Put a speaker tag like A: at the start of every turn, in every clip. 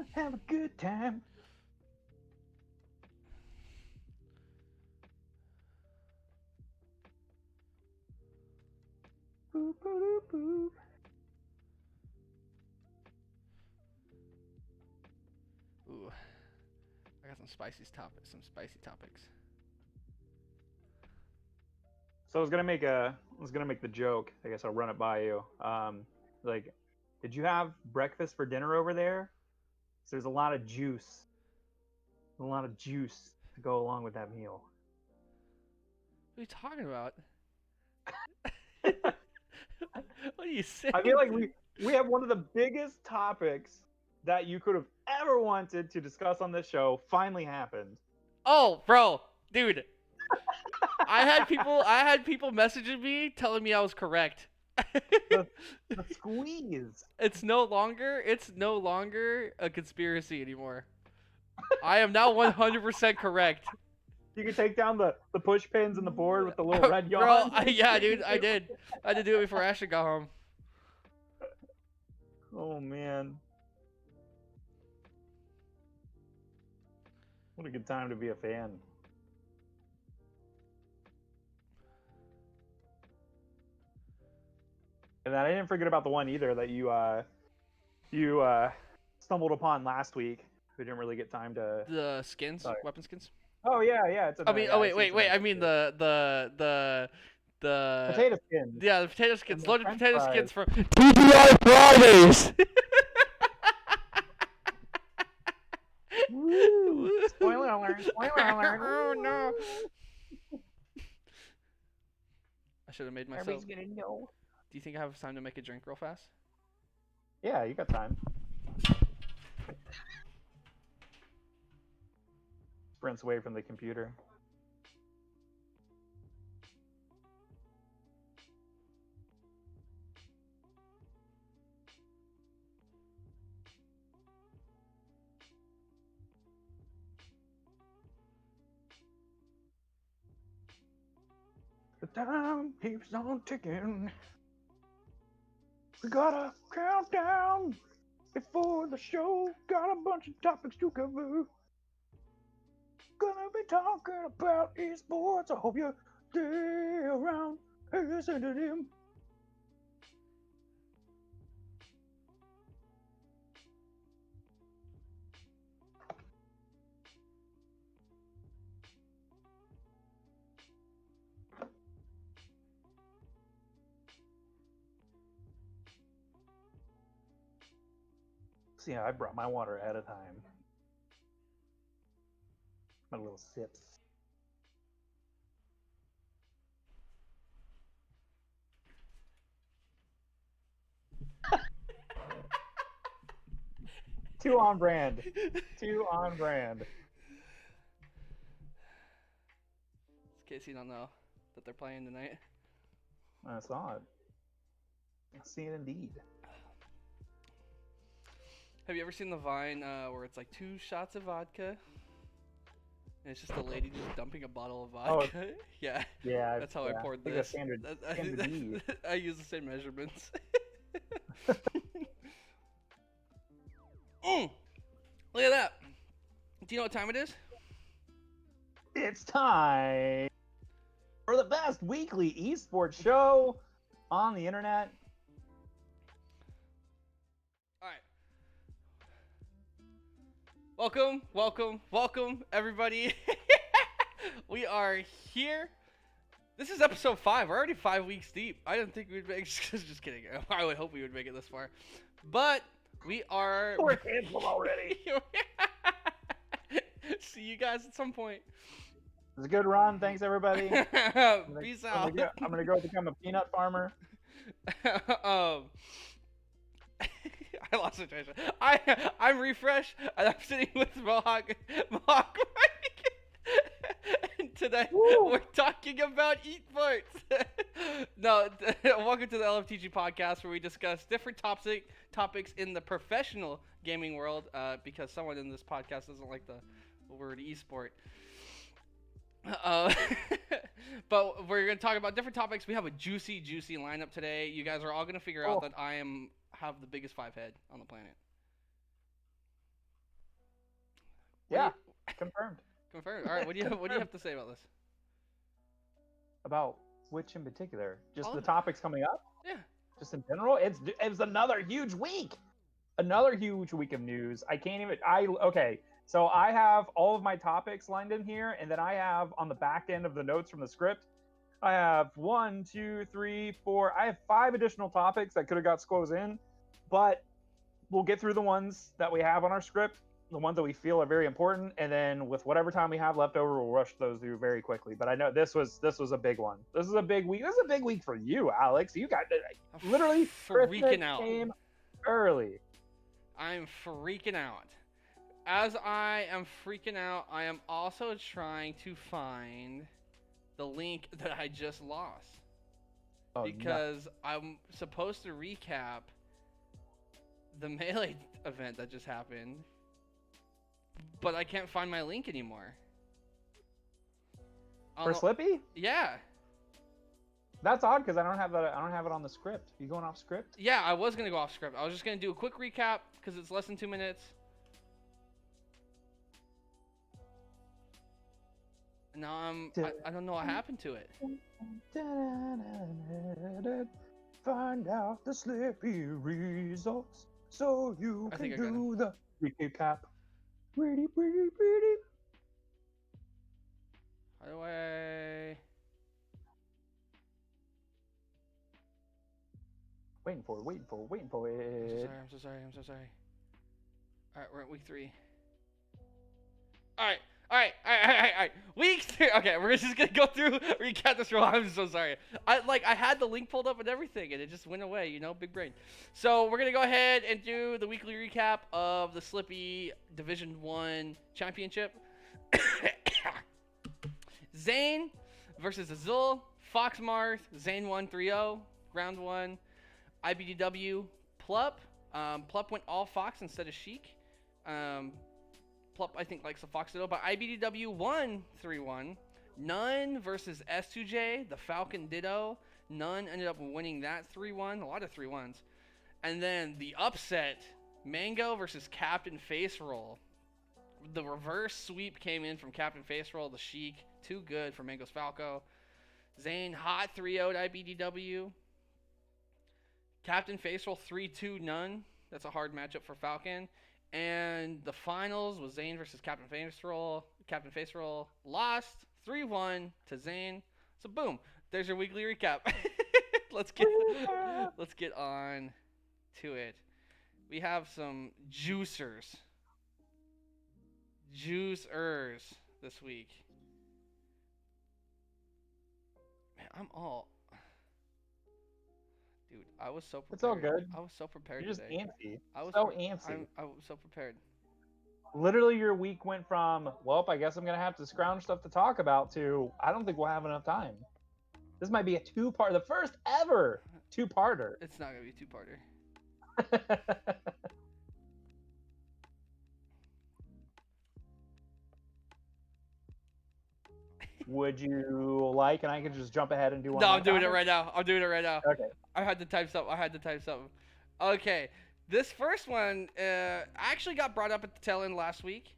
A: gonna have a good time. Boop, boop, boop.
B: Ooh, I got some spicy topics.
A: So I was gonna make the joke. I guess I'll run it by you. Like, did you have breakfast for dinner over there? So there's a lot of juice to go along with that meal.
B: What are you talking about? What are you saying?
A: I feel like we have one of the biggest topics that you could have ever wanted to discuss on this show finally happened.
B: Oh, bro, dude. I had people messaging me telling me I was correct.
A: The squeeze.
B: It's no longer a conspiracy anymore. I am now 100% correct.
A: You can take down the push pins and the board with the little red yarn.
B: Bro, yeah, dude, I did. I had to do it before Ashley got home.
A: Oh man. What a good time to be a fan. And then I didn't forget about the one either that you stumbled upon last week. We didn't really get time to.
B: The skins, weapon skins.
A: Oh yeah. It's
B: I mean, wait. I mean the
A: potato skins.
B: Yeah, the potato skins. Loaded
A: French
B: potato
A: fries.
B: skins from TGI Fridays.
A: Woo. Spoiler alert! Spoiler alert!
B: Oh no! I should have made myself.
A: Everybody's gonna know.
B: Do you think I have time to make a drink real fast?
A: Yeah, you got time. Sprints away from the computer. The time keeps on ticking. We got a countdown before the show. Got a bunch of topics to cover. Gonna be talking about esports. I hope you stay around and listen to them. See, I brought my water ahead of time. My little sips. Two on brand. Two on brand.
B: In case you don't know that they're playing tonight.
A: I saw it. I see it indeed.
B: Have you ever seen the Vine where it's like 2 shots of vodka? And it's just a lady just dumping a bottle of vodka? Yeah.
A: Yeah.
B: That's how I poured
A: I think
B: this.
A: that's standard need.
B: I use the same measurements. Look at that. Do you know what time it is?
A: It's time for the best weekly esports show on the internet.
B: Welcome, everybody. We are here. This is episode 5. We're already 5 weeks deep. I didn't think we'd make. Just kidding. I would hope we would make it this far, but we are.
A: We're canceled already.
B: See you guys at some point.
A: It was a good run. Thanks, everybody.
B: Peace out.
A: I'm gonna go become a peanut farmer.
B: I lost the transition. I'm Refresh, and I'm sitting with Mohawkmike. And today we're talking about esports. No, welcome to the LFTG Podcast, where we discuss different topics in the professional gaming world. Because someone in this podcast doesn't like the word esport. But we're going to talk about different topics. We have a juicy lineup today. You guys are all going to figure out that I have the biggest 5 head on the planet.
A: Yeah, confirmed.
B: Confirmed. All right, what do you have to say about this?
A: About which in particular? Just
B: All
A: the
B: of it.
A: topics coming up?
B: Yeah.
A: Just in general? It's another huge week. Another huge week of news. Okay. So I have all of my topics lined in here, and then I have on the back end of the notes from the script, I have 1, 2, 3, 4. I have 5 additional topics that could have got squoze in, but we'll get through the ones that we have on our script, the ones that we feel are very important, and then with whatever time we have left over, we'll rush those through very quickly. But I know this was a big one. This is a big week. This is a big week for you, Alex. You got literally
B: freaking out.
A: Came early.
B: I'm freaking out. As I am freaking out, I am also trying to find the link that I just lost. Because I'm supposed to recap the Melee event that just happened, but I can't find my link anymore.
A: For Slippy?
B: Yeah.
A: That's odd because I don't have it on the script. You going off script?
B: Yeah, I was gonna go off script. I was just gonna do a quick recap because it's less than 2 minutes. Now I don't know what happened to it.
A: Find out the Slippy results so you can do the recap. Pretty.
B: How do I?
A: Waiting for it.
B: I'm so sorry. All right, we're at week 3. All right. Week 3. Okay, we're just gonna go through recap this real. I'm so sorry. I had the link pulled up and everything, and it just went away. Big brain. So we're gonna go ahead and do the weekly recap of the Slippy Division 1 Championship. Zane versus Azul. Foxmarth. Zane won 3-0. Round 1. IBDW. Plup. Plup went all Fox instead of Sheik. Plup, I think, likes the Fox Ditto, but IBDW won 3-1. None versus S2J, the Falcon Ditto. None ended up winning that 3-1. A lot of 3-1s. And then the upset, Mango versus Captain Face Roll. The reverse sweep came in from Captain Face Roll, the Sheik. Too good for Mango's Falco. Zane hot 3-0'd IBDW. Captain Face Roll 3-2 None. That's a hard matchup for Falcon. And the finals was Zane versus Captain Face Roll. Captain Face Roll lost 3-1 to Zane. So boom, there's your weekly recap. Let's get on to it. We have some juicers this week. Man, Dude, I was so prepared.
A: It's all good.
B: I was so prepared
A: You're
B: today.
A: just antsy.
B: I was
A: antsy.
B: I was so prepared.
A: Literally, your week went from, well, I guess I'm going to have to scrounge stuff to talk about to, I don't think we'll have enough time. This might be a two-part, the first ever two-parter.
B: It's not going to be a two-parter.
A: Would you like, and I can just jump ahead and do one?
B: No, I'm doing it right now.
A: Okay.
B: I had to type something. Okay. This first one actually got brought up at the tail end last week.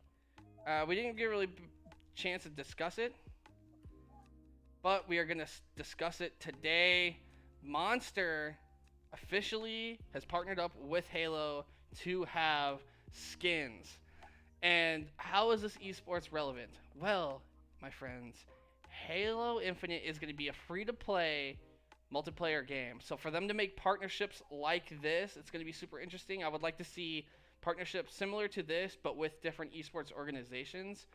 B: We didn't get really chance to discuss it, but we are going to discuss it today. Monster officially has partnered up with Halo to have skins. And how is this esports relevant? Well, my friends, Halo Infinite is going to be a free-to-play multiplayer game. So for them to make partnerships like this, it's going to be super interesting. I would like to see partnerships similar to this, but with different esports organizations.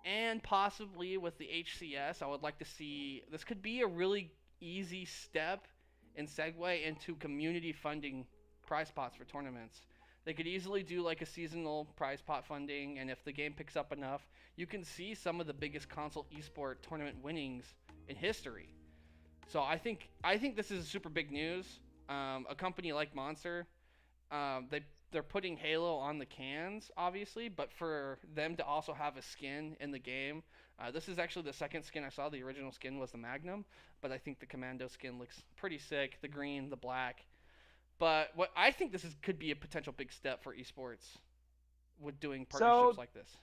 B: And possibly with the HCS, I would like to see, this could be a really easy step and segue into community funding prize pots for tournaments. They could easily do like a seasonal prize pot funding, and if the game picks up enough, you can see some of the biggest console esport tournament winnings in history. So I think this is super big news. A company like Monster, they're putting Halo on the cans, obviously, but for them to also have a skin in the game, this is actually the second skin I saw. The original skin was the Magnum, but I think the Commando skin looks pretty sick. The green, the black. But what I think could be a potential big step for esports with doing partnerships like this.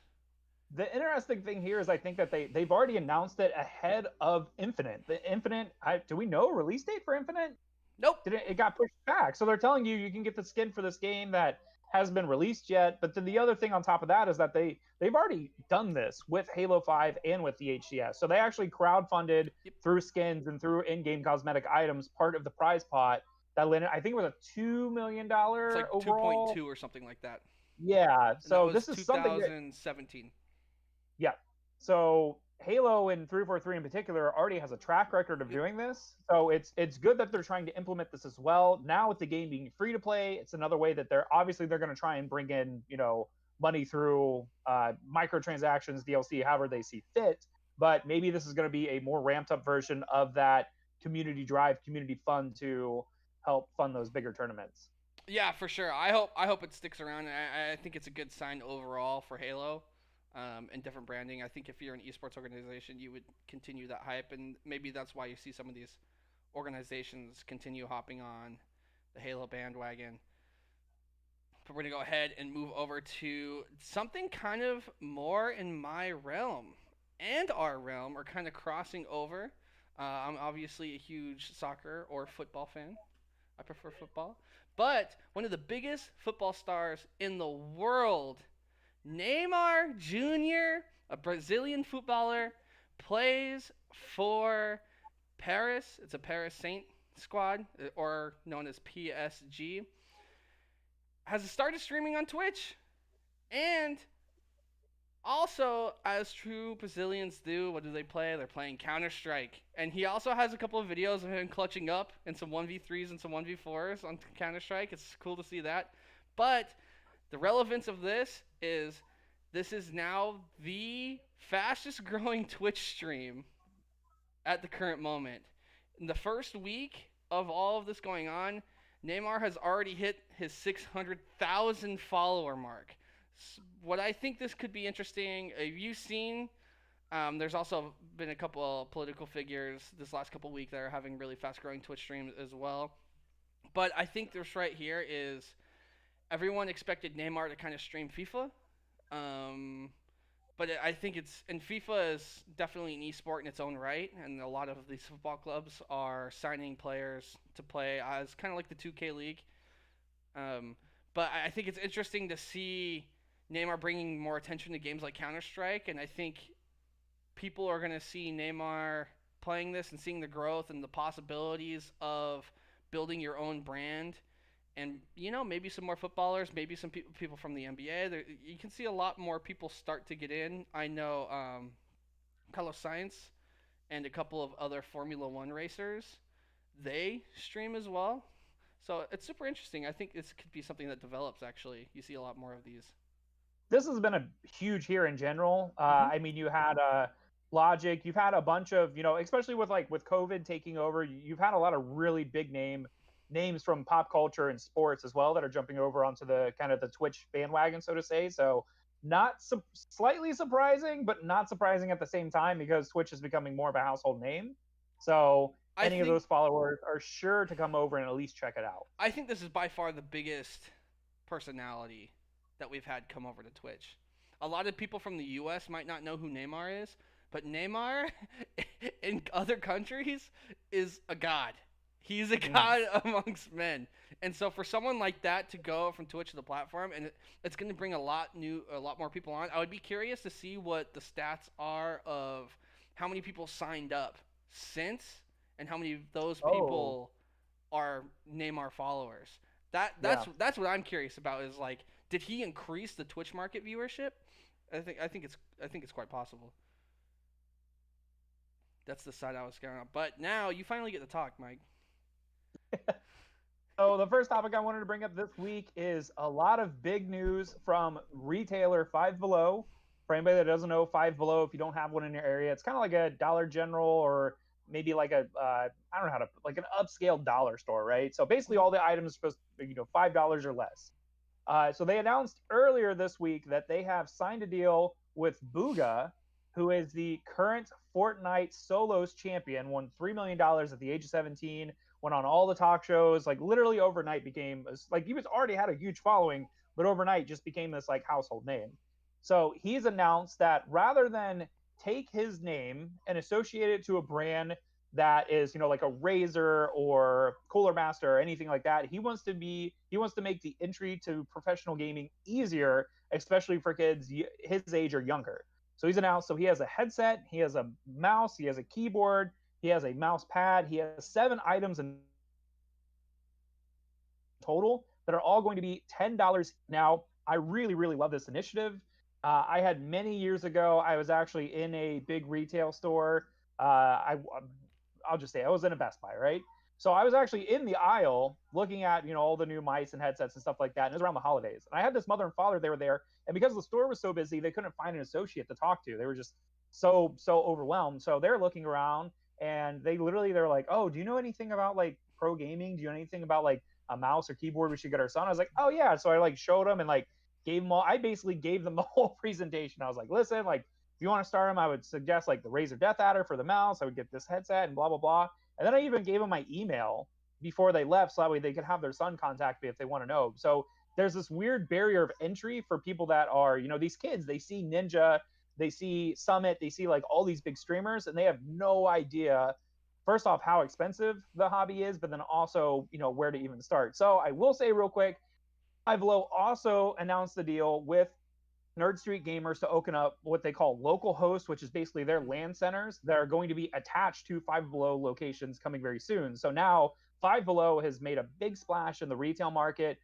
C: The interesting thing here is I think that they've already announced it ahead of Infinite. The Infinite, do we know a release date for Infinite?
B: Nope.
C: It got pushed back. So they're telling you can get the skin for this game that hasn't been released yet. But then the other thing on top of that is that they've already done this with Halo 5 and with the HCS. So they actually crowdfunded through skins and through in-game cosmetic items part of the prize pot that landed, I think it was a $2 million
B: It's like
C: overall.
B: 2.2 or something like that.
C: Yeah. So
B: and that was
C: this is something that,
B: 2017.
C: yeah. So Halo and 343 in particular already has a track record of doing this. So it's good that they're trying to implement this as well. Now with the game being free to play, it's another way that they're going to try and bring in, money through microtransactions, DLC, however they see fit. But maybe this is going to be a more ramped up version of that community drive, community fund to help fund those bigger tournaments.
B: Yeah, for sure. I hope it sticks around. I think it's a good sign overall for Halo. And different branding. I think if you're an esports organization, you would continue that hype, and maybe that's why you see some of these organizations continue hopping on the Halo bandwagon. But we're going to go ahead and move over to something kind of more in my realm and our realm, or kind of crossing over. I'm obviously a huge soccer or football fan. I prefer football. But one of the biggest football stars in the world, Neymar Jr., a Brazilian footballer, plays for Paris. It's a Paris Saint squad, or known as PSG. Has started streaming on Twitch. And also, as true Brazilians do, what do they play? They're playing Counter-Strike. And he also has a couple of videos of him clutching up in some 1v3s and some 1v4s on Counter-Strike. It's cool to see that. But the relevance of this is now the fastest growing Twitch stream at the current moment. In the first week of all of this going on, Neymar has already hit his 600,000 follower mark. What I think this could be interesting, you've seen, there's also been a couple of political figures this last couple of weeks that are having really fast growing Twitch streams as well. But I think this right here is, everyone expected Neymar to kind of stream FIFA. But I think FIFA is definitely an esport in its own right, and a lot of these football clubs are signing players to play as kind of like the 2K League. But I think it's interesting to see Neymar bringing more attention to games like Counter-Strike, and I think people are going to see Neymar playing this and seeing the growth and the possibilities of building your own brand. And, maybe some more footballers, maybe some people from the NBA. You can see a lot more people start to get in. I know Carlos Sainz and a couple of other Formula One racers, they stream as well. So it's super interesting. I think this could be something that develops, actually. You see a lot more of these.
C: This has been a huge here in general. I mean, you had Logic. You've had a bunch of, especially with COVID taking over, you've had a lot of really big names from pop culture and sports as well that are jumping over onto the kind of the Twitch bandwagon, so to say. So slightly surprising, but not surprising at the same time, because Twitch is becoming more of a household name. So of those followers are sure to come over and at least check it out.
B: I think this is by far the biggest personality that we've had come over to Twitch. A lot of people from the US might not know who Neymar is, but Neymar in other countries is a god. He's a god amongst men. And so for someone like that to go from Twitch to the platform, and it's going to bring a lot more people on. I would be curious to see what the stats are of how many people signed up since, and how many of those people are Neymar followers. That's what I'm curious about, is did he increase the Twitch market viewership? I think it's quite possible. That's the side I was going on. But now you finally get to talk, Mike.
C: So the first topic I wanted to bring up this week is a lot of big news from retailer Five Below. For anybody that doesn't know Five Below, if you don't have one in your area, it's kind of like a Dollar General, or maybe like an upscale dollar store, right? So basically all the items are supposed to be, $5 or less. So they announced earlier this week that they have signed a deal with Booga, who is the current Fortnite Solos champion, won $3 million at the age of 17, went on all the talk shows, literally overnight became, he was already had a huge following, but overnight just became this household name. So he's announced that rather than take his name and associate it to a brand that is, like a Razer or Cooler Master or anything like that, he wants to make the entry to professional gaming easier, especially for kids his age or younger. So he's announced, so he has a headset, he has a mouse, he has a keyboard, he has a mouse pad, he has 7 items in total that are all going to be $10. Now, I really, really love this initiative. I had many years ago, I was actually in a big retail store. I'll just say I was in a Best Buy, right? So I was actually in the aisle looking at, all the new mice and headsets and stuff like that. And it was around the holidays. And I had this mother and father, they were there. And because the store was so busy, they couldn't find an associate to talk to. They were just so overwhelmed. So they're looking around and they're like, oh, do you know anything about like pro gaming? Do you know anything about like a mouse or keyboard we should get our son? I was like, oh yeah. So I like showed them and like I basically gave them the whole presentation. I was like, listen, like if you want to start them, I would suggest like the Razer Death Adder for the mouse. I would get this headset and blah, blah, blah. And then I even gave them my email before they left so that way they could have their son contact me if they want to know. So there's this weird barrier of entry for people that are, these kids, they see Ninja, they see Summit, they see like all these big streamers and they have no idea, first off, how expensive the hobby is, but then also, where to even start. So I will say real quick, Five Below also announced the deal with Nerd Street Gamers to open up what they call local hosts, which is basically their LAN centers that are going to be attached to Five Below locations coming very soon. So now Five Below has made a big splash in the retail market.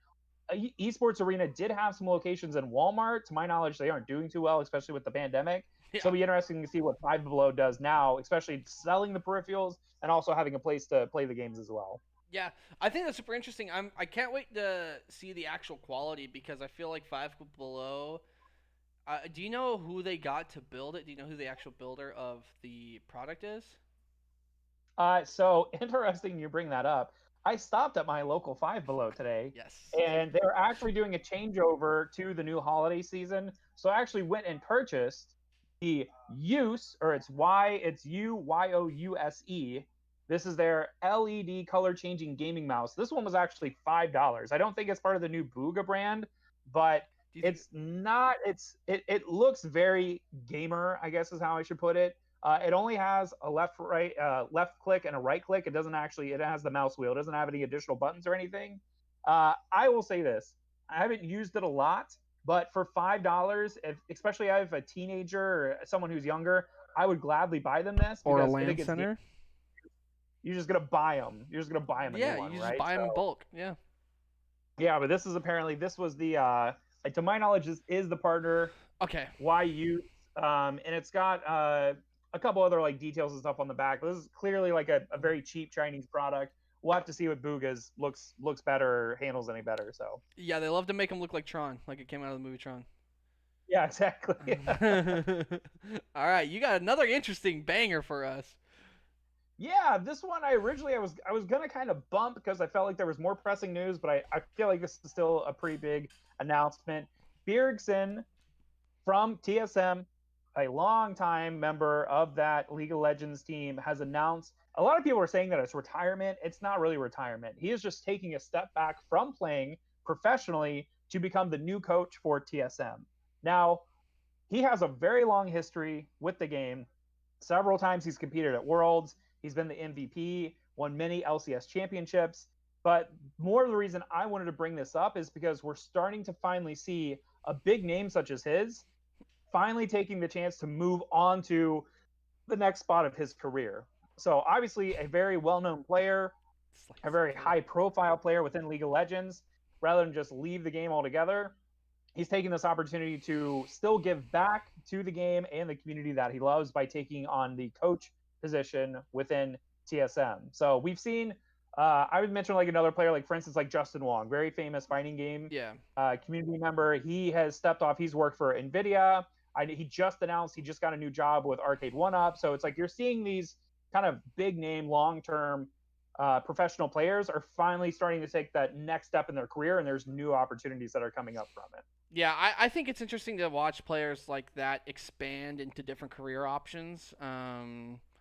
C: Esports Arena did have some locations in Walmart. To my knowledge, they aren't doing too well, especially with the pandemic. Yeah. So it'll be interesting to see what Five Below does now, especially selling the peripherals and also having a place to play the games as well.
B: Yeah, I think that's super interesting. I can't wait to see the actual quality because I feel like Five Below. Do you know who they got to build it? Do you know who the actual builder of the product is?
C: So interesting you bring that up. I stopped at my local Five Below today.
B: Yes.
C: And they're actually doing a changeover to the new holiday season. So I actually went and purchased the Use, or it's Uyouse. This is their LED color changing gaming mouse. This one was actually $5. I don't think it's part of the new Booga brand, but it looks very gamer, I guess is how I should put it. It only has a left click and a right click. It has the mouse wheel. It doesn't have any additional buttons or anything. I will say this. I haven't used it a lot, but for $5, especially if I have a teenager or someone who's younger, I would gladly buy them this.
A: Or a LAN center.
C: You're just going to buy them. You're just going to buy them.
B: Yeah, you just buy them in bulk. Yeah.
C: Yeah, but this was the, to my knowledge, this is the partner.
B: Okay.
C: YU. And it's got a couple other like details and stuff on the back. But this is clearly like a very cheap Chinese product. We'll have to see what Booga's looks better or handles any better. So
B: yeah, they love to make them look like Tron, like it came out of the movie Tron.
C: Yeah, exactly.
B: All right, you got another interesting banger for us.
C: Yeah, this one I was gonna kind of bump because I felt like there was more pressing news, but I feel like this is still a pretty big announcement. Bjergsen from TSM, a longtime member of that League of Legends team, has announced. A lot of people are saying that it's retirement. It's not really retirement. He is just taking a step back from playing professionally to become the new coach for TSM. Now, he has a very long history with the game. Several times he's competed at Worlds. He's been the MVP, won many LCS championships. But more of the reason I wanted to bring this up is because we're starting to finally see a big name such as his finally taking the chance to move on to the next spot of his career. So obviously a very well-known player, a very high-profile player within League of Legends, rather than just leave the game altogether. He's taking this opportunity to still give back to the game and the community that he loves by taking on the coach position within TSM. So we've seen, I would mention like another player, like for instance, like Justin Wong, very famous fighting game community member. He has stepped off. He's worked for NVIDIA. He just announced he just got a new job with Arcade 1UP. So it's like you're seeing these kind of big name, long-term professional players are finally starting to take that next step in their career, and there's new opportunities that are coming up from it.
B: Yeah, I think it's interesting to watch players like that expand into different career options.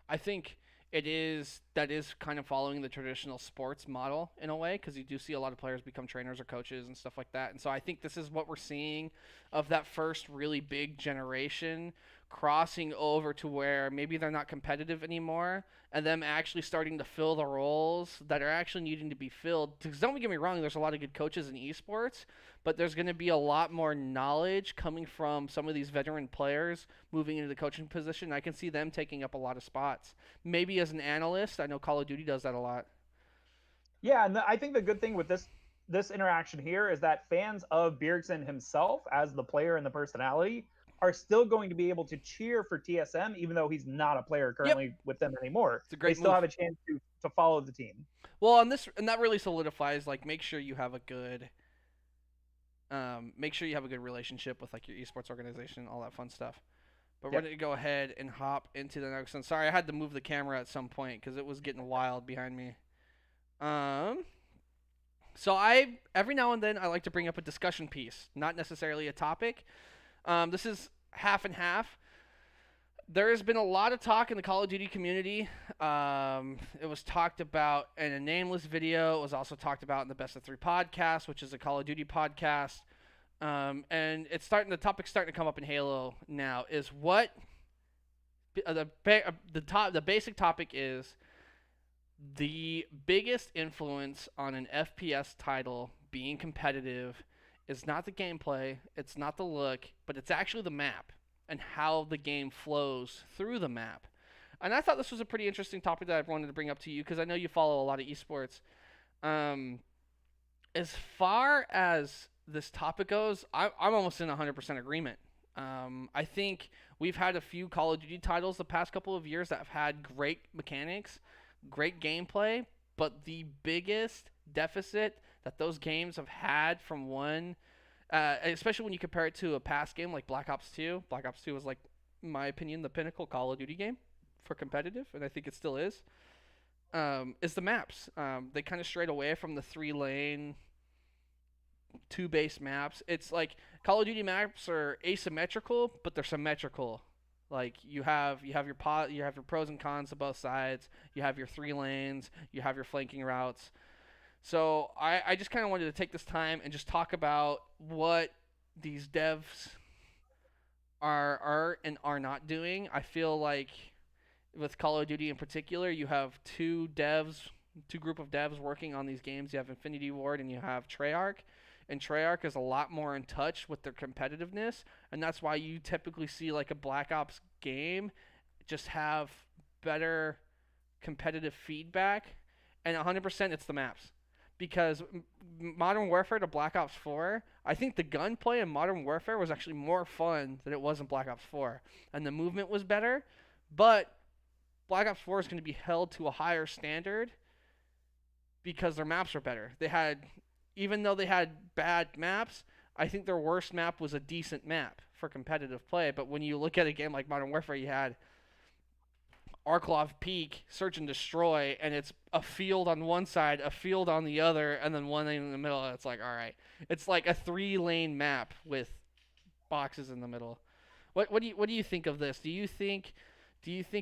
B: I think that is kind of following the traditional sports model in a way, because you do see a lot of players become trainers or coaches and stuff like that. And so I think this is what we're seeing of that first really big generation crossing over to where maybe they're not competitive anymore, and them actually starting to fill the roles that are actually needing to be filled. Because don't get me wrong, there's a lot of good coaches in esports, but there's going to be a lot more knowledge coming from some of these veteran players moving into the coaching position. I can see them taking up a lot of spots. Maybe as an analyst, I know Call of Duty does that a lot.
C: Yeah, and I think the good thing with this interaction here is that fans of Bjergsen himself as the player and the personality are still going to be able to cheer for TSM, even though he's not a player currently with them anymore.
B: It's a great
C: They still
B: move.
C: have a chance to follow the team.
B: Well, and that really solidifies, like, make sure you have a good relationship with, like, your esports organization, all that fun stuff. But we're going to go ahead and hop into the next one. Sorry, I had to move the camera at some point because it was getting wild behind me. So every now and then I like to bring up a discussion piece, not necessarily a topic. This is half and half. There has been a lot of talk in the Call of Duty community. It was talked about in a Nameless video. It was also talked about in the Best of 3 podcast, which is a Call of Duty podcast. And the topic's starting to come up in Halo now. Is what the basic topic is: the biggest influence on an FPS title being competitive is not the gameplay, it's not the look, but it's actually the map and how the game flows through the map. And I thought this was a pretty interesting topic that I wanted to bring up to you because I know you follow a lot of esports. As far as this topic goes, I'm almost in 100% agreement. I think we've had a few Call of Duty titles the past couple of years that have had great mechanics, great gameplay, but the biggest deficit that those games have had from one, especially when you compare it to a past game like Black Ops 2. Black Ops 2 was, like, in my opinion, the pinnacle Call of Duty game for competitive, and I think it still is the maps. They kind of strayed away from the 3-lane, 2-base maps. It's like Call of Duty maps are asymmetrical, but they're symmetrical. Like you have your pros and cons to both sides. You have your 3 lanes. You have your flanking routes. So I just kind of wanted to take this time and just talk about what these devs are and are not doing. I feel like with Call of Duty in particular, you have two group of devs working on these games. You have Infinity Ward and you have Treyarch. And Treyarch is a lot more in touch with their competitiveness, and that's why you typically see like a Black Ops game just have better competitive feedback, and 100% it's the maps. Because Modern Warfare to Black Ops 4, I think the gunplay in Modern Warfare was actually more fun than it was in Black Ops 4, and the movement was better, but Black Ops 4 is going to be held to a higher standard because their maps are better. Even though they had bad maps, I think their worst map was a decent map for competitive play. But when you look at a game like Modern Warfare, you had Arklov Peak, Search and Destroy, and it's a field on one side, a field on the other, and then one lane in the middle. It's like, all right. It's like a 3-lane map with boxes in the middle. What do you think of this? Do you think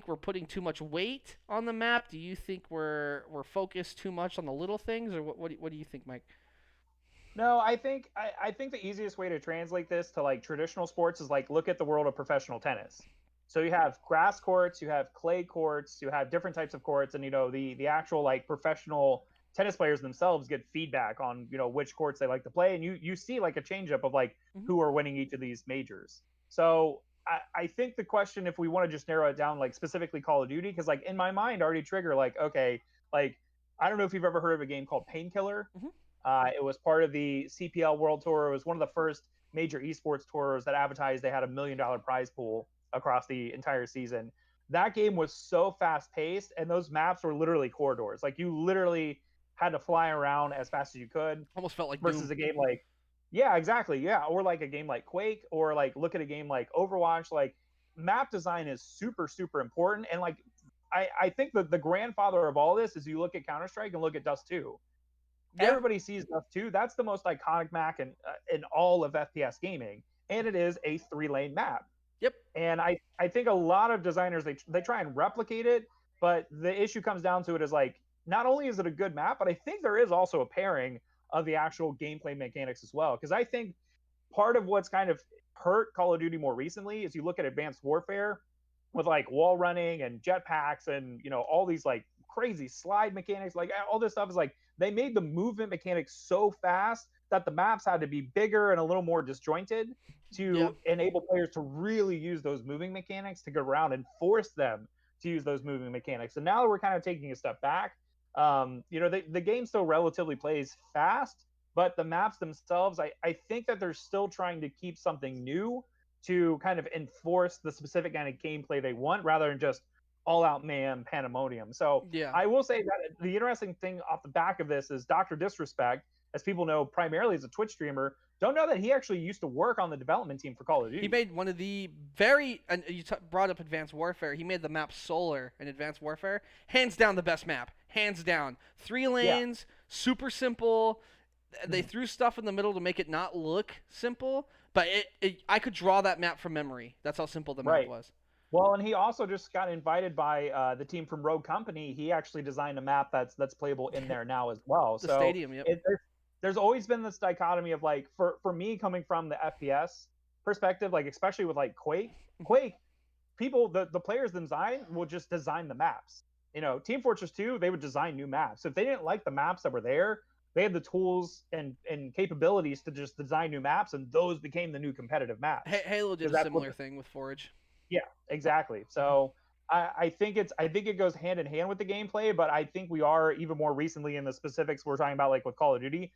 B: we're putting too much weight on the map? Do you think we're focused too much on the little things, or what do you think, Mike?
C: No, I think the easiest way to translate this to like traditional sports is like look at the world of professional tennis. So you have grass courts, you have clay courts, you have different types of courts, and the actual like professional tennis players themselves get feedback on which courts they like to play, and you see like a change up of like who are winning each of these majors. So I think the question, if we want to just narrow it down like specifically Call of Duty, because like in my mind already trigger like, okay, like I don't know if you've ever heard of a game called Painkiller. It was part of the CPL World Tour. It was one of the first major esports tours that advertised they had $1 million prize pool across the entire season. That game was so fast paced, and those maps were literally corridors. Like you literally had to fly around as fast as you could.
B: Almost felt like
C: versus
B: Doom.
C: A game like, yeah, exactly, yeah, or like a game like Quake, or like look at a game like Overwatch. Like map design is super, super important, and like I think that the grandfather of all this is you look at Counter-Strike and look at Dust 2. Yeah. Everybody sees Dust 2. That's the most iconic map in all of FPS gaming, and it is a 3-lane map.
B: Yep.
C: And I think a lot of designers they try and replicate it, But the issue comes down to it is like, not only is it a good map, but I think there is also a pairing of the actual gameplay mechanics as well. Because I think part of what's kind of hurt Call of Duty more recently is you look at Advanced Warfare with like wall running and jetpacks and all these like crazy slide mechanics, like all this stuff is like they made the movement mechanics so fast that the maps had to be bigger and a little more disjointed to enable players to really use those moving mechanics to go around and force them to use those moving mechanics. And now that we're kind of taking a step back, the game still relatively plays fast, but the maps themselves, I think that they're still trying to keep something new to kind of enforce the specific kind of gameplay they want rather than just all-out mayhem pandemonium. So I will say that the interesting thing off the back of this is Dr. Disrespect, as people know primarily as a Twitch streamer, don't know that he actually used to work on the development team for Call of Duty.
B: He made one of the and you brought up Advanced Warfare. He made the map Solar in Advanced Warfare. Hands down the best map. Hands down. 3 lanes, super simple. They threw stuff in the middle to make it not look simple, but I could draw that map from memory. That's how simple the map was.
C: Well, and he also just got invited by the team from Rogue Company. He actually designed a map that's playable in there now as well.
B: The stadium, yep.
C: There's always been this dichotomy of like, for me coming from the FPS perspective, like especially with like Quake, people, the players design will just design the maps. Team Fortress 2, they would design new maps. So if they didn't like the maps that were there, they had the tools and capabilities to just design new maps, and those became the new competitive maps.
B: Halo did a similar thing with Forge.
C: Yeah, exactly. So I think it goes hand in hand with the gameplay, but I think we are even more recently in the specifics we're talking about, like with Call of Duty.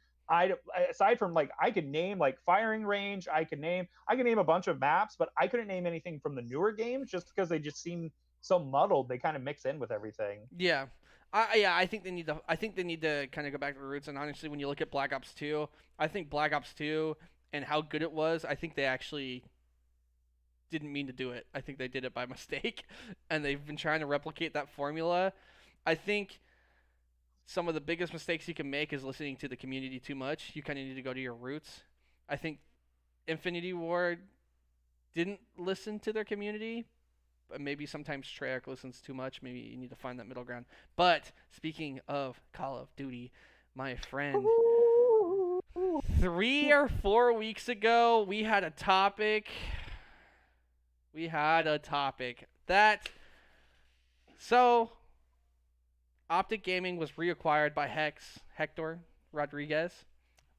C: Aside from like I could name like firing range, I could name a bunch of maps, but I couldn't name anything from the newer games just because they just seem so muddled. They kind of mix in with everything.
B: Yeah. I think they need to kind of go back to the roots. And honestly, when you look at Black Ops 2, I think Black Ops 2 and how good it was, I think they actually didn't mean to do it. I think they did it by mistake, and they've been trying to replicate that formula. I think some of the biggest mistakes you can make is listening to the community too much. You kind of need to go to your roots. I think Infinity Ward didn't listen to their community, but maybe sometimes Treyarch listens too much. Maybe you need to find that middle ground. But speaking of Call of Duty, my friend, 3 or 4 weeks ago, we had a topic so Optic Gaming was reacquired by Hector Rodriguez,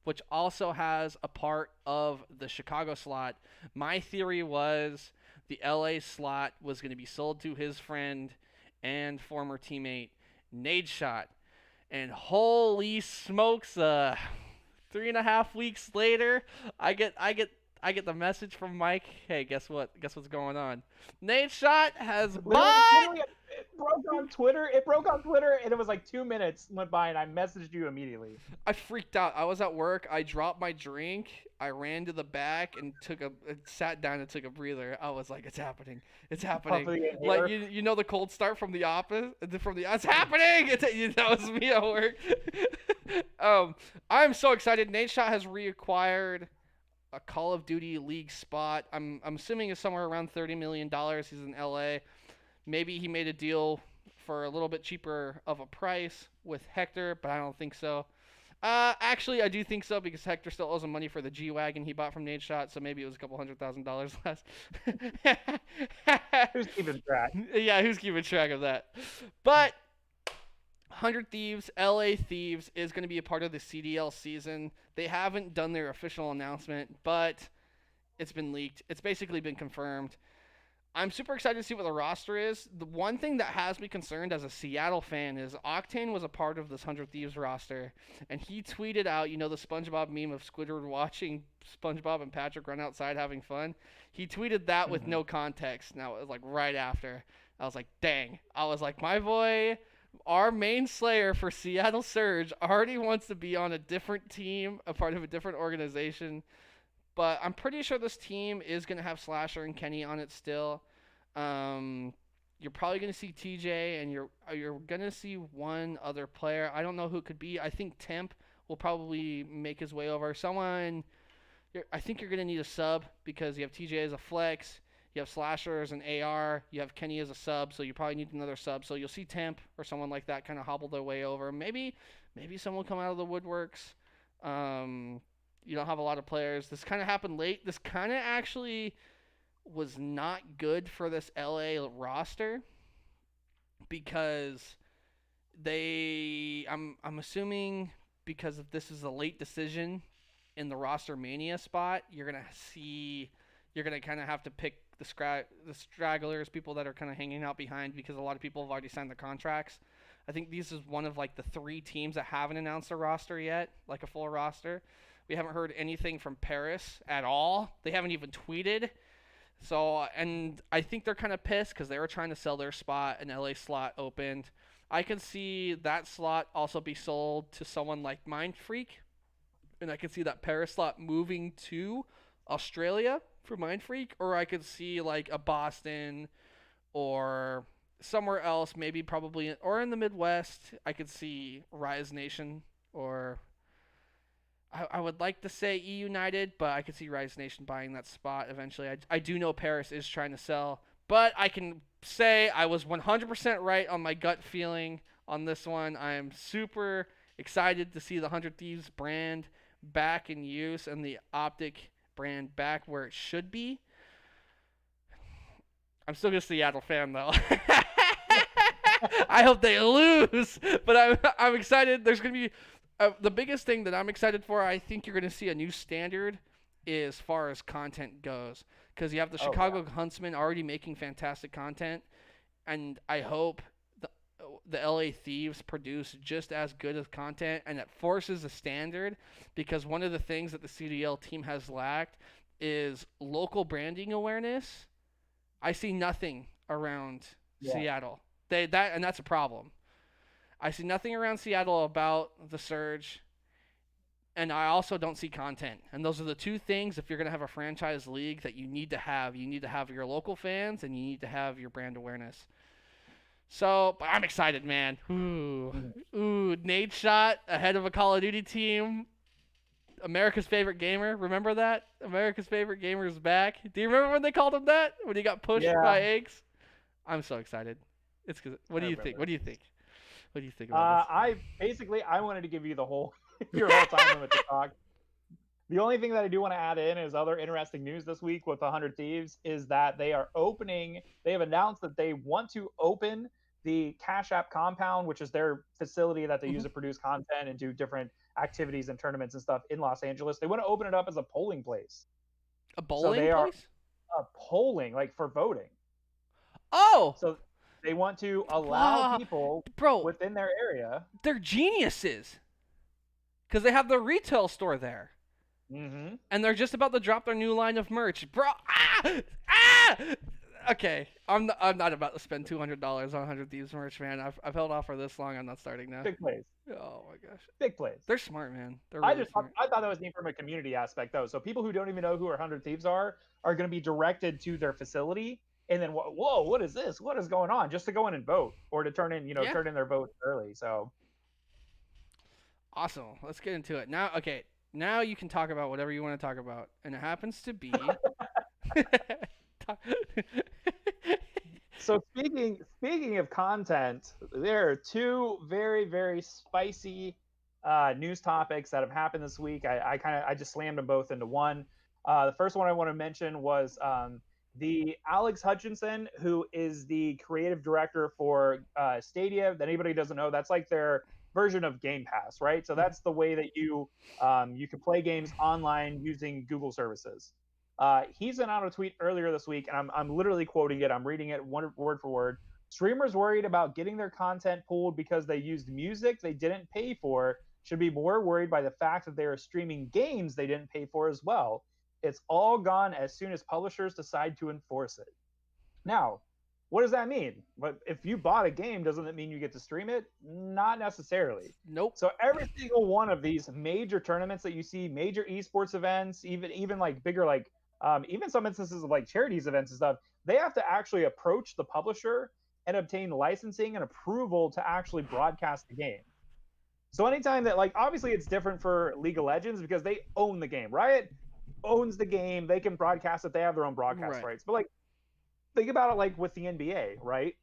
B: which also has a part of the Chicago slot. My theory was the LA slot was going to be sold to his friend and former teammate Nadeshot. And holy smokes, 3.5 weeks later, I get the message from Mike. Hey, guess what? Guess what's going on? Nadeshot has bought.
C: It broke on Twitter, and it was like 2 minutes went by, and I messaged you immediately.
B: I freaked out. I was at work. I dropped my drink. I ran to the back and sat down and took a breather. I was like, "It's happening! It's happening!" Like you know the cold start from the office. It's happening! That was me at work. I'm so excited. Nadeshot has reacquired a Call of Duty League spot. I'm assuming it's somewhere around $30 million. He's in LA. Maybe he made a deal for a little bit cheaper of a price with Hector, but I don't think so. Actually, I do think so because Hector still owes him money for the G-Wagon he bought from Nadeshot, so maybe it was a couple $100,000 less.
C: Who's keeping track?
B: Yeah, who's keeping track of that? But 100 Thieves, LA Thieves is going to be a part of the CDL season. They haven't done their official announcement, but it's been leaked. It's basically been confirmed. I'm super excited to see what the roster is. The one thing that has me concerned as a Seattle fan is Octane was a part of this 100 Thieves roster, and he tweeted out, the SpongeBob meme of Squidward watching SpongeBob and Patrick run outside having fun. He tweeted that with no context. Now, it was like right after. I was like, dang. I was like, my boy, our main slayer for Seattle Surge already wants to be on a different team, a part of a different organization. But I'm pretty sure this team is going to have Slasher and Kenny on it still. You're probably going to see TJ, and you're going to see one other player. I don't know who it could be. I think Temp will probably make his way over. I think you're going to need a sub because you have TJ as a flex. You You have slashers and AR. You have Kenny as a sub, so you probably need another sub. So you'll see Temp or someone like that kind of hobble their way over. Maybe someone will come out of the woodworks. You don't have a lot of players. This kind of happened late. This kind of actually was not good for this LA roster because I'm assuming because if this is a late decision in the roster mania spot, you're gonna kind of have to pick the stragglers, people that are kind of hanging out behind because a lot of people have already signed the contracts. I think this is one of like the 3 teams that haven't announced a roster yet, like a full roster. We haven't heard anything from Paris at all. They haven't even tweeted. So, and I think they're kind of pissed because they were trying to sell their spot. An LA slot opened. I can see that slot also be sold to someone like Mind Freak. And I can see that Paris slot moving to Australia for Mind Freak. Or I could see like a Boston or somewhere else, maybe probably, or in the Midwest. I could see Rise Nation or I would like to say E United, but I could see Rise Nation buying that spot eventually. I do know Paris is trying to sell, but I can say I was 100% right on my gut feeling on this one. I am super excited to see the 100 Thieves brand back in use and the Optic brand back where it should be. I'm still a Seattle fan, though. I hope they lose, but I'm excited. There's going to be the biggest thing that I'm excited for. I think you're going to see a new standard as far as content goes, because you have the Chicago Huntsmen already making fantastic content, and I hope the LA Thieves produce just as good as content, and it forces a standard, because one of the things that the CDL team has lacked is local branding awareness. I see nothing around Seattle. And that's a problem. I see nothing around Seattle about the Surge, and I also don't see content. And those are the 2 things, if you're going to have a franchise league, that you need to have. You need to have your local fans, and you need to have your brand awareness. So, but I'm excited, man. Ooh, Nate Shot ahead of a Call of Duty team. America's favorite gamer. Remember that? America's favorite gamer is back. Do you remember when they called him that? When he got pushed by eggs? I'm so excited. What do you think? What do you think? What do you think about this?
C: I wanted to give you your whole time limit to talk. The only thing that I do want to add in is other interesting news this week with 100 Thieves is that they have announced that they want to open the Cash App compound, which is their facility that they use to produce content and do different activities and tournaments and stuff in Los Angeles. They want to open it up as a polling place.
B: A bowling place?
C: Polling, like for voting.
B: Oh!
C: So they want to allow people within their area.
B: They're geniuses. Because they have the retail store there.
C: Mm-hmm.
B: And they're just about to drop their new line of merch. Bro, Okay, I'm not about to spend $200 on 100 Thieves merch, man. I've held off for this long. I'm not starting now.
C: Big plays.
B: Oh my gosh.
C: Big plays.
B: They're smart, man. They're really smart.
C: I thought that was neat from a community aspect, though. So people who don't even know who 100 Thieves are going to be directed to their facility. And then, whoa, what is this? What is going on? Just to go in and vote, or to turn in their vote early. So
B: awesome. Let's get into it now. Okay, now you can talk about whatever you want to talk about, and it happens to be.
C: So speaking of content, there are 2 very, very spicy news topics that have happened this week. I just slammed them both into one. The first one I want to mention was the Alex Hutchinson, who is the creative director for Stadia. That anybody doesn't know, that's like their version of Game Pass, right? So that's the way that you can play games online using Google services. He sent out a tweet earlier this week, and I'm literally quoting it. I'm reading it word for word. Streamers worried about getting their content pulled because they used music they didn't pay for should be more worried by the fact that they are streaming games they didn't pay for as well. It's all gone as soon as publishers decide to enforce it. Now, what does that mean? But if you bought a game, doesn't that mean you get to stream it? Not necessarily.
B: Nope.
C: So every single one of these major tournaments that you see, major esports events, even like bigger, like even some instances of like charities events and stuff, they have to actually approach the publisher and obtain licensing and approval to actually broadcast the game. So anytime that, like, obviously it's different for League of Legends because they own the game. Riot owns the game. They can broadcast it. They have their own broadcast rights. But like think about it like with the NBA, right?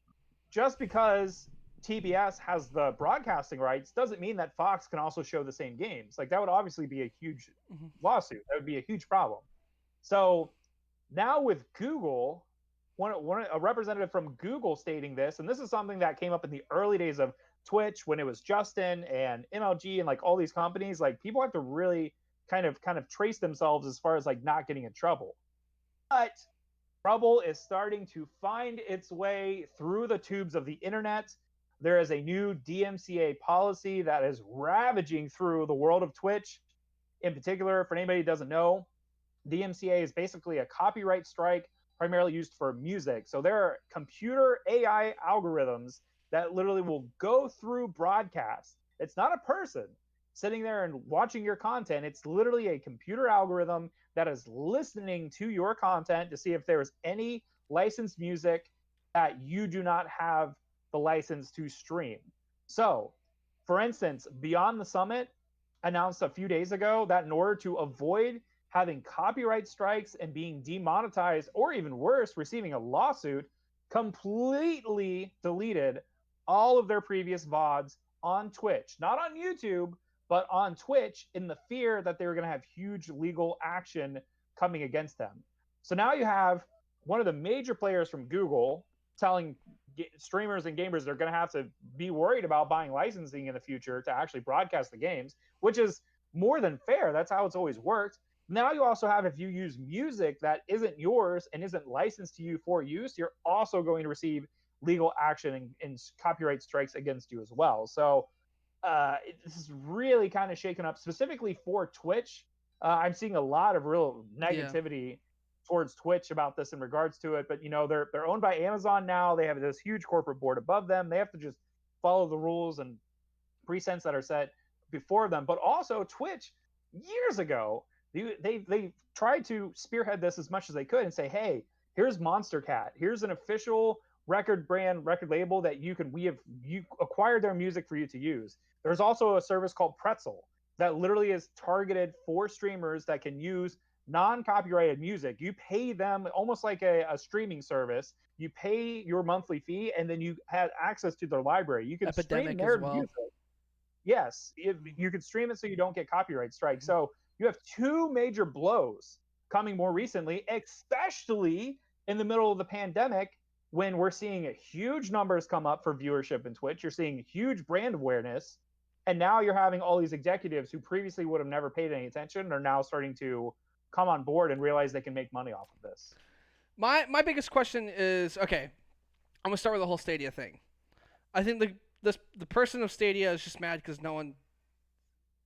C: Just because TBS has the broadcasting rights doesn't mean that Fox can also show the same games. Like that would obviously be a huge lawsuit. That would be a huge problem. So now with Google, a representative from Google stating this, and this is something that came up in the early days of Twitch when it was Justin and MLG and like all these companies. Like people have to really kind of trace themselves as far as like not getting in trouble. But trouble is starting to find its way through the tubes of the internet. There is a new DMCA policy that is ravaging through the world of Twitch. In particular, for anybody who doesn't know, DMCA is basically a copyright strike primarily used for music. So there are computer AI algorithms that literally will go through broadcasts. It's not a person sitting there and watching your content. It's literally a computer algorithm that is listening to your content to see if there is any licensed music that you do not have the license to stream. So, for instance, Beyond the Summit announced a few days ago that in order to avoid having copyright strikes and being demonetized, or even worse, receiving a lawsuit, completely deleted all of their previous VODs on Twitch. Not on YouTube, but on Twitch, in the fear that they were going to have huge legal action coming against them. So now you have one of the major players from Google telling streamers and gamers they're going to have to be worried about buying licensing in the future to actually broadcast the games, which is more than fair. That's how it's always worked. Now you also have, if you use music that isn't yours and isn't licensed to you for use, you're also going to receive legal action and copyright strikes against you as well. So this is really kind of shaken up specifically for Twitch. I'm seeing a lot of real negativity towards Twitch about this in regards to it. But, you know, they're owned by Amazon now. They have this huge corporate board above them. They have to just follow the rules and precedents that are set before them. But also Twitch, years ago, they tried to spearhead this as much as they could and say, hey, here's Monster Cat. Here's an official record label that you acquired their music for you to use. There's also a service called Pretzel that literally is targeted for streamers that can use non-copyrighted music. You pay them almost like a streaming service. You pay your monthly fee, and then you have access to their library. You can stream their music. Yes, you can stream it so you don't get copyright strikes. So you have two major blows coming more recently, especially in the middle of the pandemic, when we're seeing huge numbers come up for viewership in Twitch. You're seeing huge brand awareness, and now you're having all these executives who previously would have never paid any attention are now starting to come on board and realize they can make money off of this.
B: My biggest question is, okay, I'm gonna start with the whole Stadia thing. I think the person of Stadia is just mad because no one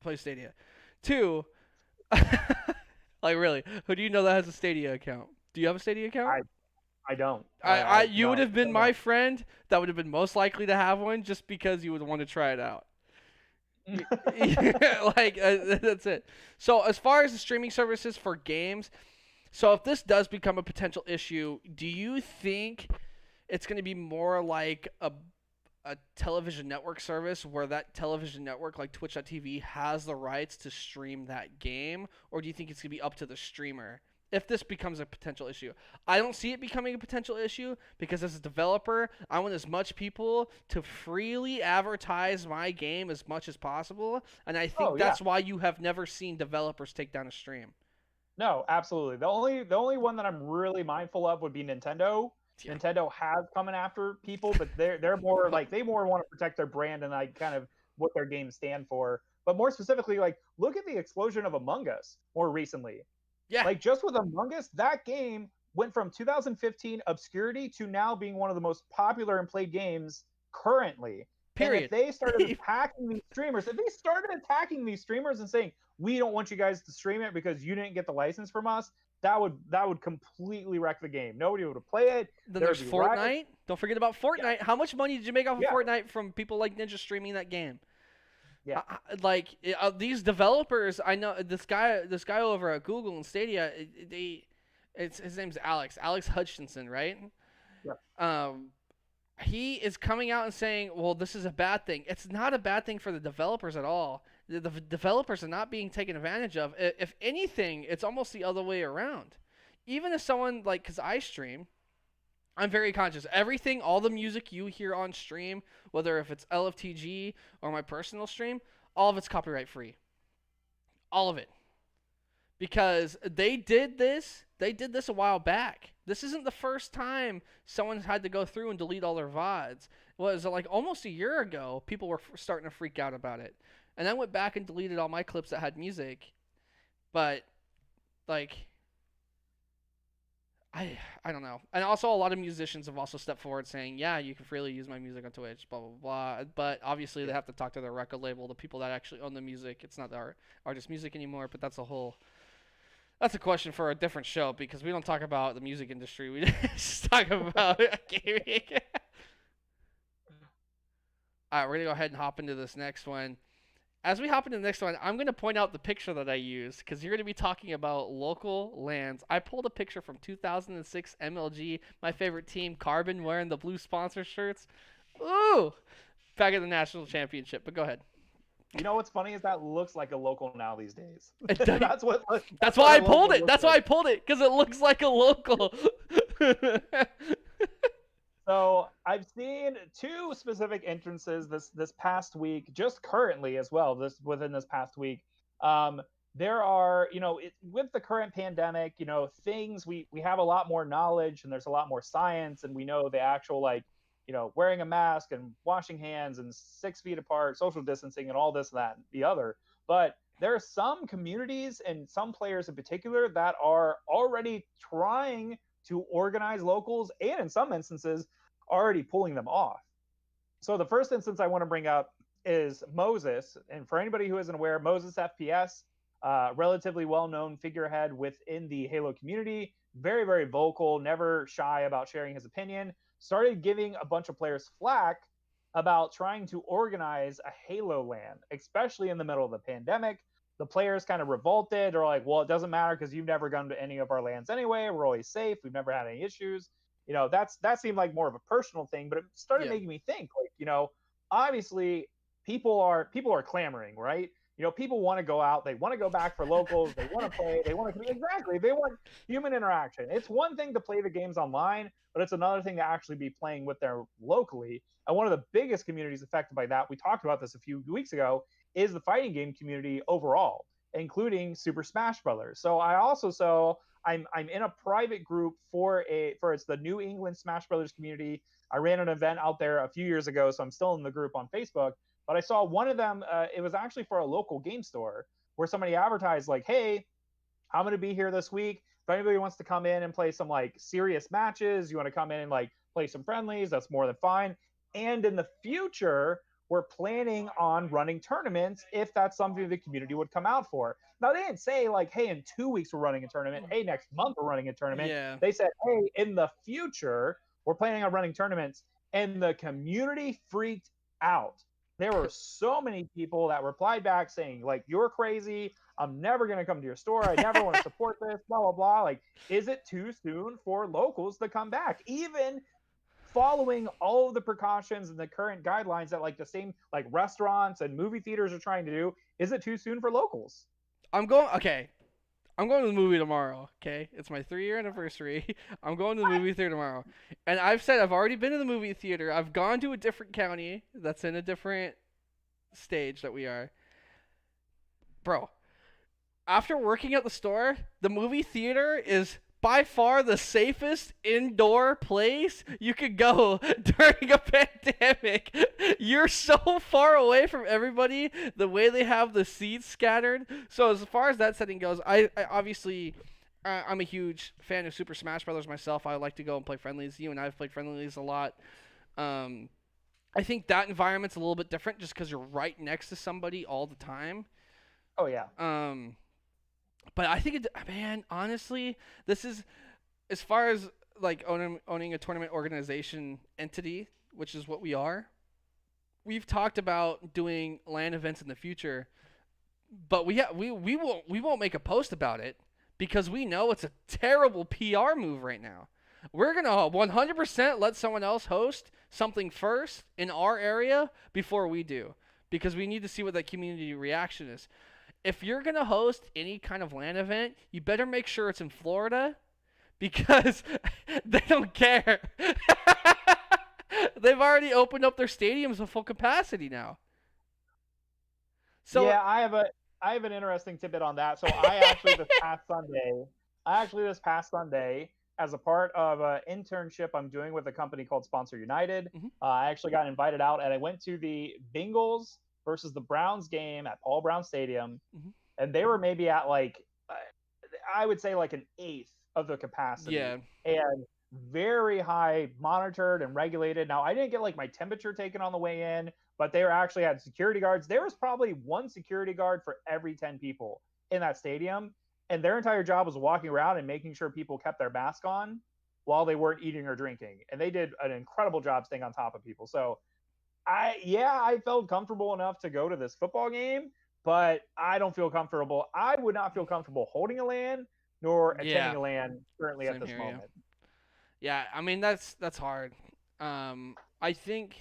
B: plays Stadia. Two, like really, who do you know that has a Stadia account? Do you have a Stadia account?
C: I don't.
B: You would have been my friend that would have been most likely to have one just because you would want to try it out. That's it. So as far as the streaming services for games, so if this does become a potential issue, do you think it's going to be more like a television network service where that television network like Twitch.tv has the rights to stream that game, or do you think it's going to be up to the streamer if this becomes a potential issue? I don't see it becoming a potential issue because as a developer, I want as much people to freely advertise my game as much as possible, and I think that's why you have never seen developers take down a stream.
C: No, absolutely. The only one that I'm really mindful of would be Nintendo. Yeah. Nintendo has coming after people, but they're more like they more want to protect their brand and like kind of what their games stand for. But more specifically, like look at the explosion of Among Us more recently. Yeah. Like just with Among Us, that game went from 2015 obscurity to now being one of the most popular and played games currently. Period. And if they started attacking these streamers and saying, we don't want you guys to stream it because you didn't get the license from us, that would completely wreck the game. Nobody would play it.
B: Then there's Fortnite. Don't forget about Fortnite. Yeah. How much money did you make off of Fortnite from people like Ninja streaming that game? Yeah, these developers. I know this guy over at Google and Stadia. His name's Alex Hutchinson, right? Yeah. He is coming out and saying, "Well, this is a bad thing." It's not a bad thing for the developers at all. The developers are not being taken advantage of. If anything, it's almost the other way around. Even if someone because I stream, I'm very conscious. Everything, all the music you hear on stream, whether if it's LFTG or my personal stream, all of it's copyright free. All of it. Because they did this a while back. This isn't the first time someone's had to go through and delete all their VODs. It was like almost a year ago, people were starting to freak out about it. And I went back and deleted all my clips that had music. But, like, I don't know. And also a lot of musicians have also stepped forward saying, yeah, you can freely use my music on Twitch, blah, blah, blah. But obviously they have to talk to their record label, the people that actually own the music. It's not the artist music anymore, but that's a question for a different show because we don't talk about the music industry. We just talk about gaming. All right, we're going to go ahead and hop into this next one. As we hop into the next one, I'm going to point out the picture that I used because you're going to be talking about local lands. I pulled a picture from 2006 MLG, my favorite team, Carbon, wearing the blue sponsor shirts. Ooh! Back at the national championship, but go ahead.
C: You know what's funny is that looks like a local now these days.
B: That's why I pulled it. That's why I pulled it because it looks like a local.
C: So I've seen two specific entrances this past week, just currently as well. Within this past week, there are with the current pandemic, things we have a lot more knowledge and there's a lot more science, and we know the actual wearing a mask and washing hands and 6 feet apart, social distancing, and all this, that, and the other. But there are some communities and some players in particular that are already trying to organize locals, and in some instances, already pulling them off. So the first instance I want to bring up is Moses. And for anybody who isn't aware, Moses FPS, relatively well-known figurehead within the Halo community, very, very vocal, never shy about sharing his opinion, started giving a bunch of players flack about trying to organize a Halo LAN, especially in the middle of the pandemic. The players kind of revolted, or like, well, it doesn't matter because you've never gone to any of our LANs anyway. We're always safe. We've never had any issues. That seemed like more of a personal thing, but it started making me think, obviously people are clamoring, right? People want to go out, they want to go back for locals, they want to play, they want human interaction. It's one thing to play the games online, but it's another thing to actually be playing with them locally. And one of the biggest communities affected by that, we talked about this a few weeks ago, is the fighting game community overall, including Super Smash Brothers. So I also saw I'm in a private group for it's the New England Smash Brothers community. I ran an event out there a few years ago, so I'm still in the group on Facebook. But I saw one of them. It was actually for a local game store where somebody advertised like, "Hey, I'm going to be here this week. If anybody wants to come in and play some serious matches, you want to come in and play some friendlies, that's more than fine. And in the future, we're planning on running tournaments if that's something the community would come out for." Now, they didn't say hey, in 2 weeks we're running a tournament. Hey, next month we're running a tournament.
B: Yeah.
C: They said, hey, in the future we're planning on running tournaments, and the community freaked out. There were so many people that replied back saying you're crazy. I'm never going to come to your store. I never want to support this, blah, blah, blah. Is it too soon for locals to come back? Even following all of the precautions and the current guidelines that the same restaurants and movie theaters are trying to do, is it too soon for locals?
B: I'm going to the movie tomorrow, okay? It's my 3-year anniversary. I'm going to the movie theater tomorrow. And I've said I've already been to the movie theater. I've gone to a different county that's in a different stage that we are. Bro, after working at the store, the movie theater is by far the safest indoor place you could go during a pandemic. You're so far away from everybody, the way they have the seats scattered. So as far as that setting goes, I obviously, I'm a huge fan of Super Smash Brothers myself. I like to go and play friendlies. You and I have played friendlies a lot. I think that environment's a little bit different just because you're right next to somebody all the time.
C: Oh, yeah.
B: But I think, honestly, this is, as far as owning a tournament organization entity, which is what we are, we've talked about doing LAN events in the future, but we won't make a post about it because we know it's a terrible PR move right now. We're going to 100% let someone else host something first in our area before we do, because we need to see what that community reaction is. If you're going to host any kind of LAN event, you better make sure it's in Florida, because they don't care. They've already opened up their stadiums to full capacity now. So
C: yeah, I have an interesting tidbit on that. So this past Sunday, as a part of an internship I'm doing with a company called Sponsor United, I actually got invited out, and I went to the Bengals versus the Browns game at Paul Brown Stadium, and they were maybe at like, I would say like an eighth of the capacity, and very high monitored and regulated. Now, I didn't get like my temperature taken on the way in, but they were actually had security guards. There was probably one security guard for every 10 people in that stadium, and their entire job was walking around and making sure people kept their mask on while they weren't eating or drinking. And they did an incredible job staying on top of people. So I felt comfortable enough to go to this football game, but I don't feel comfortable. I would not feel comfortable holding a LAN nor attending a LAN currently at this moment.
B: Yeah, I mean that's hard. I think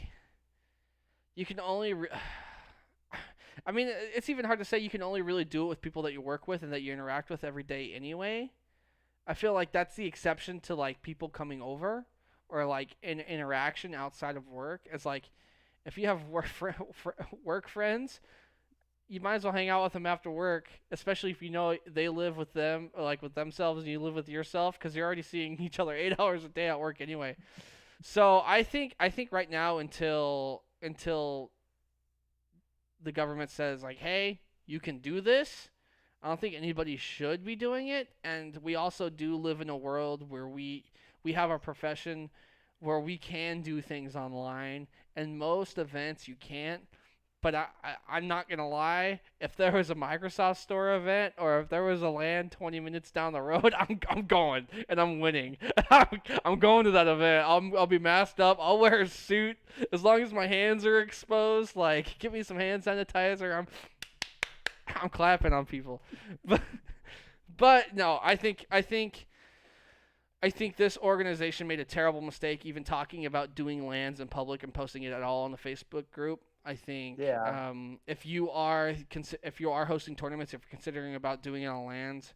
B: you can only. I mean, it's even hard to say you can only really do it with people that you work with and that you interact with every day anyway. I feel like that's the exception to like people coming over or like an interaction outside of work. It's like if you have work friends, you might as well hang out with them after work, especially if you know they live with them, or like with themselves, and you live with yourself, because you're already seeing each other 8 hours a day at work anyway. So I think right now until the government says like, hey, you can do this, I don't think anybody should be doing it. And we also do live in a world where we have our profession where we can do things online, and most events you can't. But I'm not going to lie, if there was a Microsoft Store event or if there was a LAN 20 minutes down the road, I'm going, and I'm winning. I'm going to that event. I'll be masked up. I'll wear a suit as long as my hands are exposed. Like, give me some hand sanitizer. I'm clapping on people. But no, I think this organization made a terrible mistake even talking about doing LANs in public and posting it at all on the Facebook group. I think if you are hosting tournaments, if you're considering about doing it on LANs,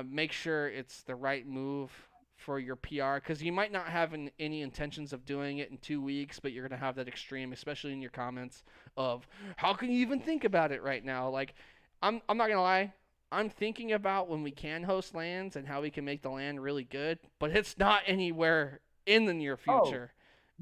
B: make sure it's the right move for your PR, because you might not have any intentions of doing it in 2 weeks, but you're going to have that extreme, especially in your comments of how can you even think about it right now? Like, I'm not going to lie. I'm thinking about when we can host LANs and how we can make the LAN really good, but it's not anywhere in the near future.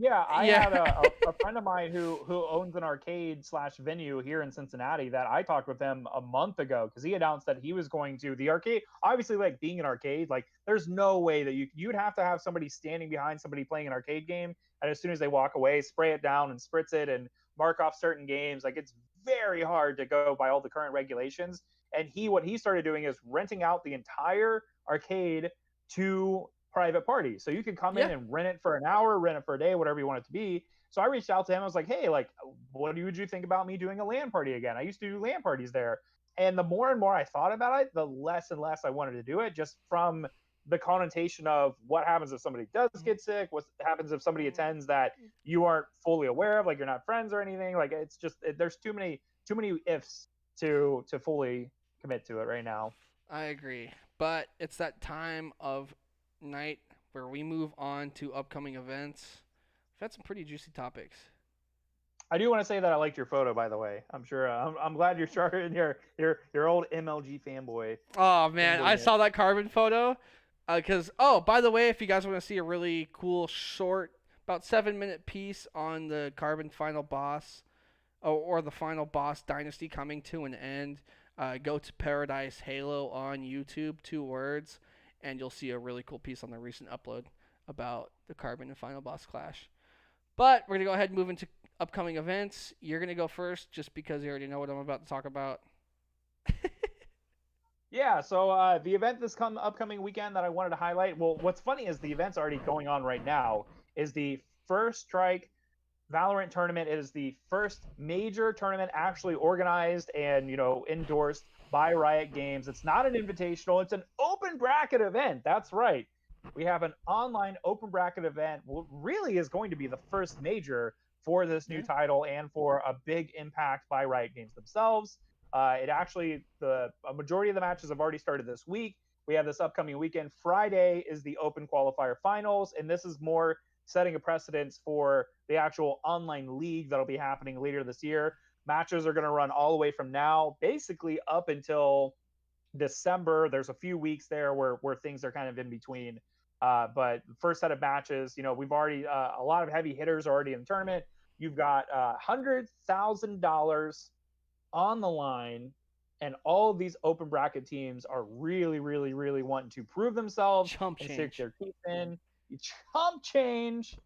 C: Yeah, I had a friend of mine who owns an arcade/venue here in Cincinnati that I talked with him a month ago, because he announced that he was going to the arcade. Obviously, like being an arcade, like there's no way that you'd have to have somebody standing behind somebody playing an arcade game, and as soon as they walk away, spray it down and spritz it and mark off certain games. Like, it's very hard to go by all the current regulations. And what he started doing is renting out the entire arcade to private parties. So you could come in and rent it for an hour, rent it for a day, whatever you want it to be. So I reached out to him. I was like, hey, like, what would you think about me doing a LAN party again? I used to do LAN parties there. And the more and more I thought about it, the less and less I wanted to do it, just from the connotation of what happens if somebody does get sick, what happens if somebody attends that you aren't fully aware of, like you're not friends or anything. Like, it's just, there's too many ifs to fully commit to it right now.
B: I agree. But it's that time of night where we move on to upcoming events. We've had some pretty juicy topics.
C: I do want to say that I liked your photo, by the way. I'm sure. I'm glad you're starting your old MLG fanboy.
B: Oh man, I saw that carbon photo. Because by the way, if you guys want to see a really cool short, about 7-minute piece on the carbon final boss, or the final boss dynasty coming to an end, go to Paradise Halo on YouTube, 2 words. And you'll see a really cool piece on the recent upload about the Carbon and Final Boss Clash. But we're going to go ahead and move into upcoming events. You're going to go first just because you already know what I'm about to talk about.
C: Yeah, so the event this upcoming weekend that I wanted to highlight, well, what's funny is the event's already going on right now, is the First Strike Valorant tournament. It is the first major tournament actually organized and, endorsed by Riot Games. It's not an invitational, it's an open bracket event. That's right. We have an online open bracket event. What really is going to be the first major for this new title and for a big impact by Riot Games themselves. A majority of the matches have already started this week. we have this upcoming weekend. Friday is the Open Qualifier Finals, and this is more setting a precedence for the actual online league that'll be happening later this year. Matches are going to run all the way from now, basically up until December. There's a few weeks there where things are kind of in between. But first set of matches, we've already a lot of heavy hitters already in the tournament. You've got $100,000 on the line, and all of these open bracket teams are really, really, really wanting to prove themselves
B: Chump
C: and
B: change.
C: stick their teeth in. Chump change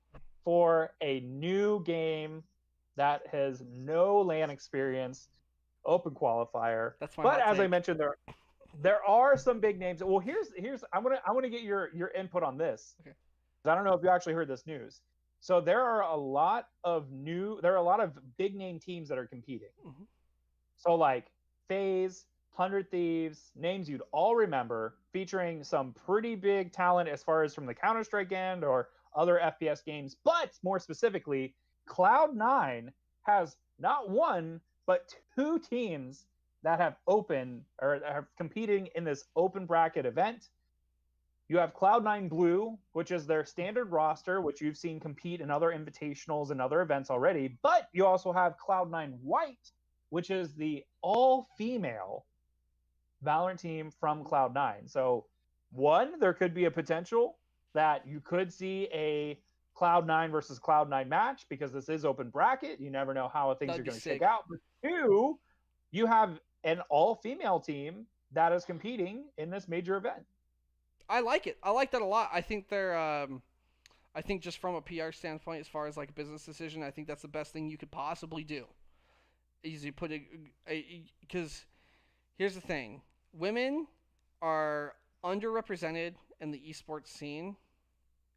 C: for a new game that has no LAN experience, Open Qualifier.
B: That's my
C: But
B: hot
C: as I
B: take.
C: mentioned, there are some big names. Well, here's I want to get your input on this.
B: Okay.
C: 'Cause I don't know if you actually heard this news. So there are a lot of big name teams that are competing.
B: Mm-hmm.
C: So like FaZe, 100 Thieves, names you'd all remember, featuring some pretty big talent as far as from the Counter-Strike end or other FPS games. But more specifically, Cloud9 has not one, but two teams that have open or are competing in this open bracket event. You have Cloud9 Blue, which is their standard roster, which you've seen compete in other invitationals and other events already. But you also have Cloud9 White, which is the all-female Valorant team from Cloud9. So, one, there could be a potential that you could see a Cloud9 versus Cloud9 match because this is open bracket. You never know how things are going to shake out. But two, you have an all-female team that is competing in this major event.
B: I like it. I like that a lot. I think they're I think just from a PR standpoint, as far as like a business decision, I think that's the best thing you could possibly do. Is you put because here's the thing: women are underrepresented in the esports scene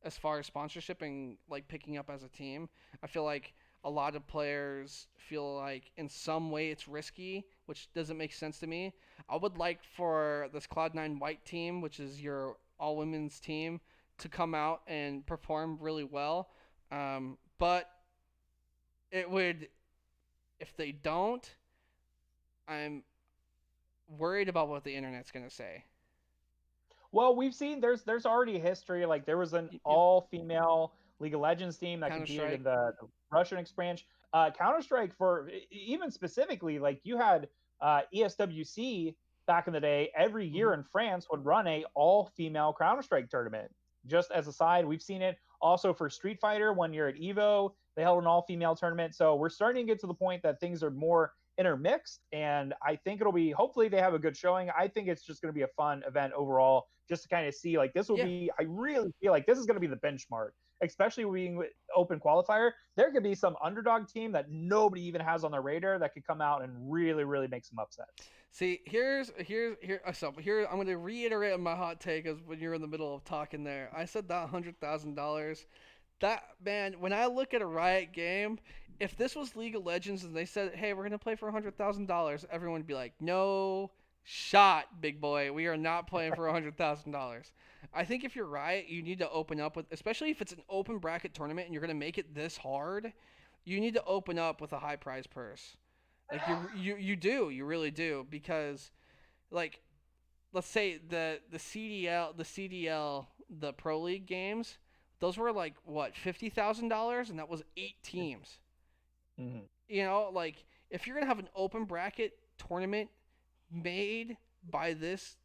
B: as far as sponsorship and like picking up as a team. I feel like a lot of players feel like in some way it's risky, which doesn't make sense to me. I would like for this Cloud9 White team, which is your all women's team, to come out and perform really well. But it would, if they don't, I'm worried about what the internet's going to say.
C: Well, we've seen there's already history. Like there was an all-female League of Legends team that competed in the Russian expansion. Counter-Strike, for even specifically, like you had ESWC back in the day. Every year in France would run a all-female Counter-Strike tournament. Just as a side, we've seen it also for Street Fighter. 1 year at Evo, they held an all-female tournament. So we're starting to get to the point that things are more intermixed, and I think it'll be, hopefully they have a good showing. I think it's just going to be a fun event overall, just to kind of see, like, this will be, I really feel like this is going to be the benchmark, especially being open qualifier. There could be some underdog team that nobody even has on their radar that could come out and really, really make some upsets.
B: See, here. So here, I'm going to reiterate my hot take as when you're in the middle of talking there. I said that $100,000. That, man, when I look at a Riot game, if this was League of Legends and they said, hey, we're going to play for $100,000, everyone would be like, no shot, big boy. We are not playing for $100,000. I think if you're Riot, you need to open up with, especially if it's an open bracket tournament and you're going to make it this hard, you need to open up with a high prize purse. Like you really do, because like, let's say the CDL, the Pro League games, those were like what, $50,000, and that was 8 teams.
C: Mm-hmm.
B: You know, like if you're gonna have an open bracket tournament made by this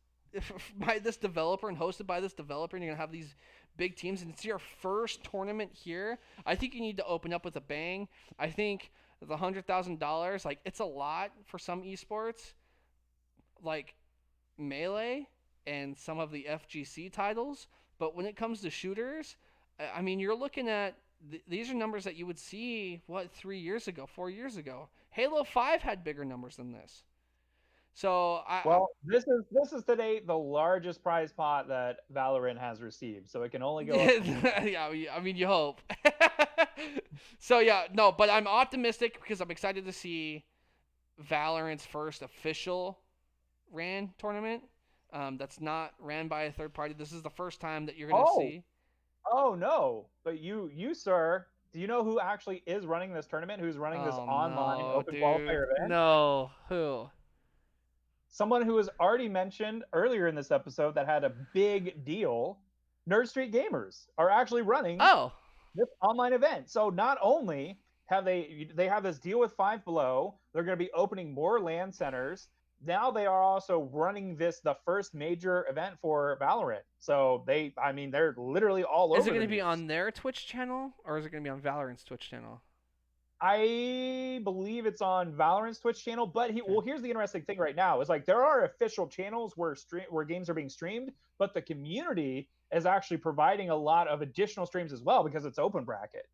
B: developer and hosted by this developer, and you're gonna have these big teams, and it's your first tournament here, I think you need to open up with a bang. I think the $100,000, like, it's a lot for some esports, like Melee and some of the FGC titles. But when it comes to shooters, I mean, you're looking at these are numbers that you would see 4 years ago. Halo 5 had bigger numbers than this. So
C: this is today the largest prize pot that Valorant has received, so it can only go up.
B: Yeah, I mean, you hope. So yeah, no, but I'm optimistic because I'm excited to see Valorant's first official RAN tournament. That's not ran by a third party. This is the first time that you're going to see.
C: Oh no! But you, sir, do you know who actually is running this tournament? Who's running this online open qualifier event?
B: No, who?
C: someone who was already mentioned earlier in this episode that had a big deal, Nerd Street Gamers, are actually running this online event. So not only have they have this deal with Five Below, they're going to be opening more LAN centers. Now they are also running the first major event for Valorant. So they're literally all over.
B: Is it going to be on their Twitch channel, or is it going to be on Valorant's Twitch channel?
C: I believe it's on Valorant's Twitch channel, but here's the interesting thing right now is like there are official channels where games are being streamed, but the community is actually providing a lot of additional streams as well because it's open bracket.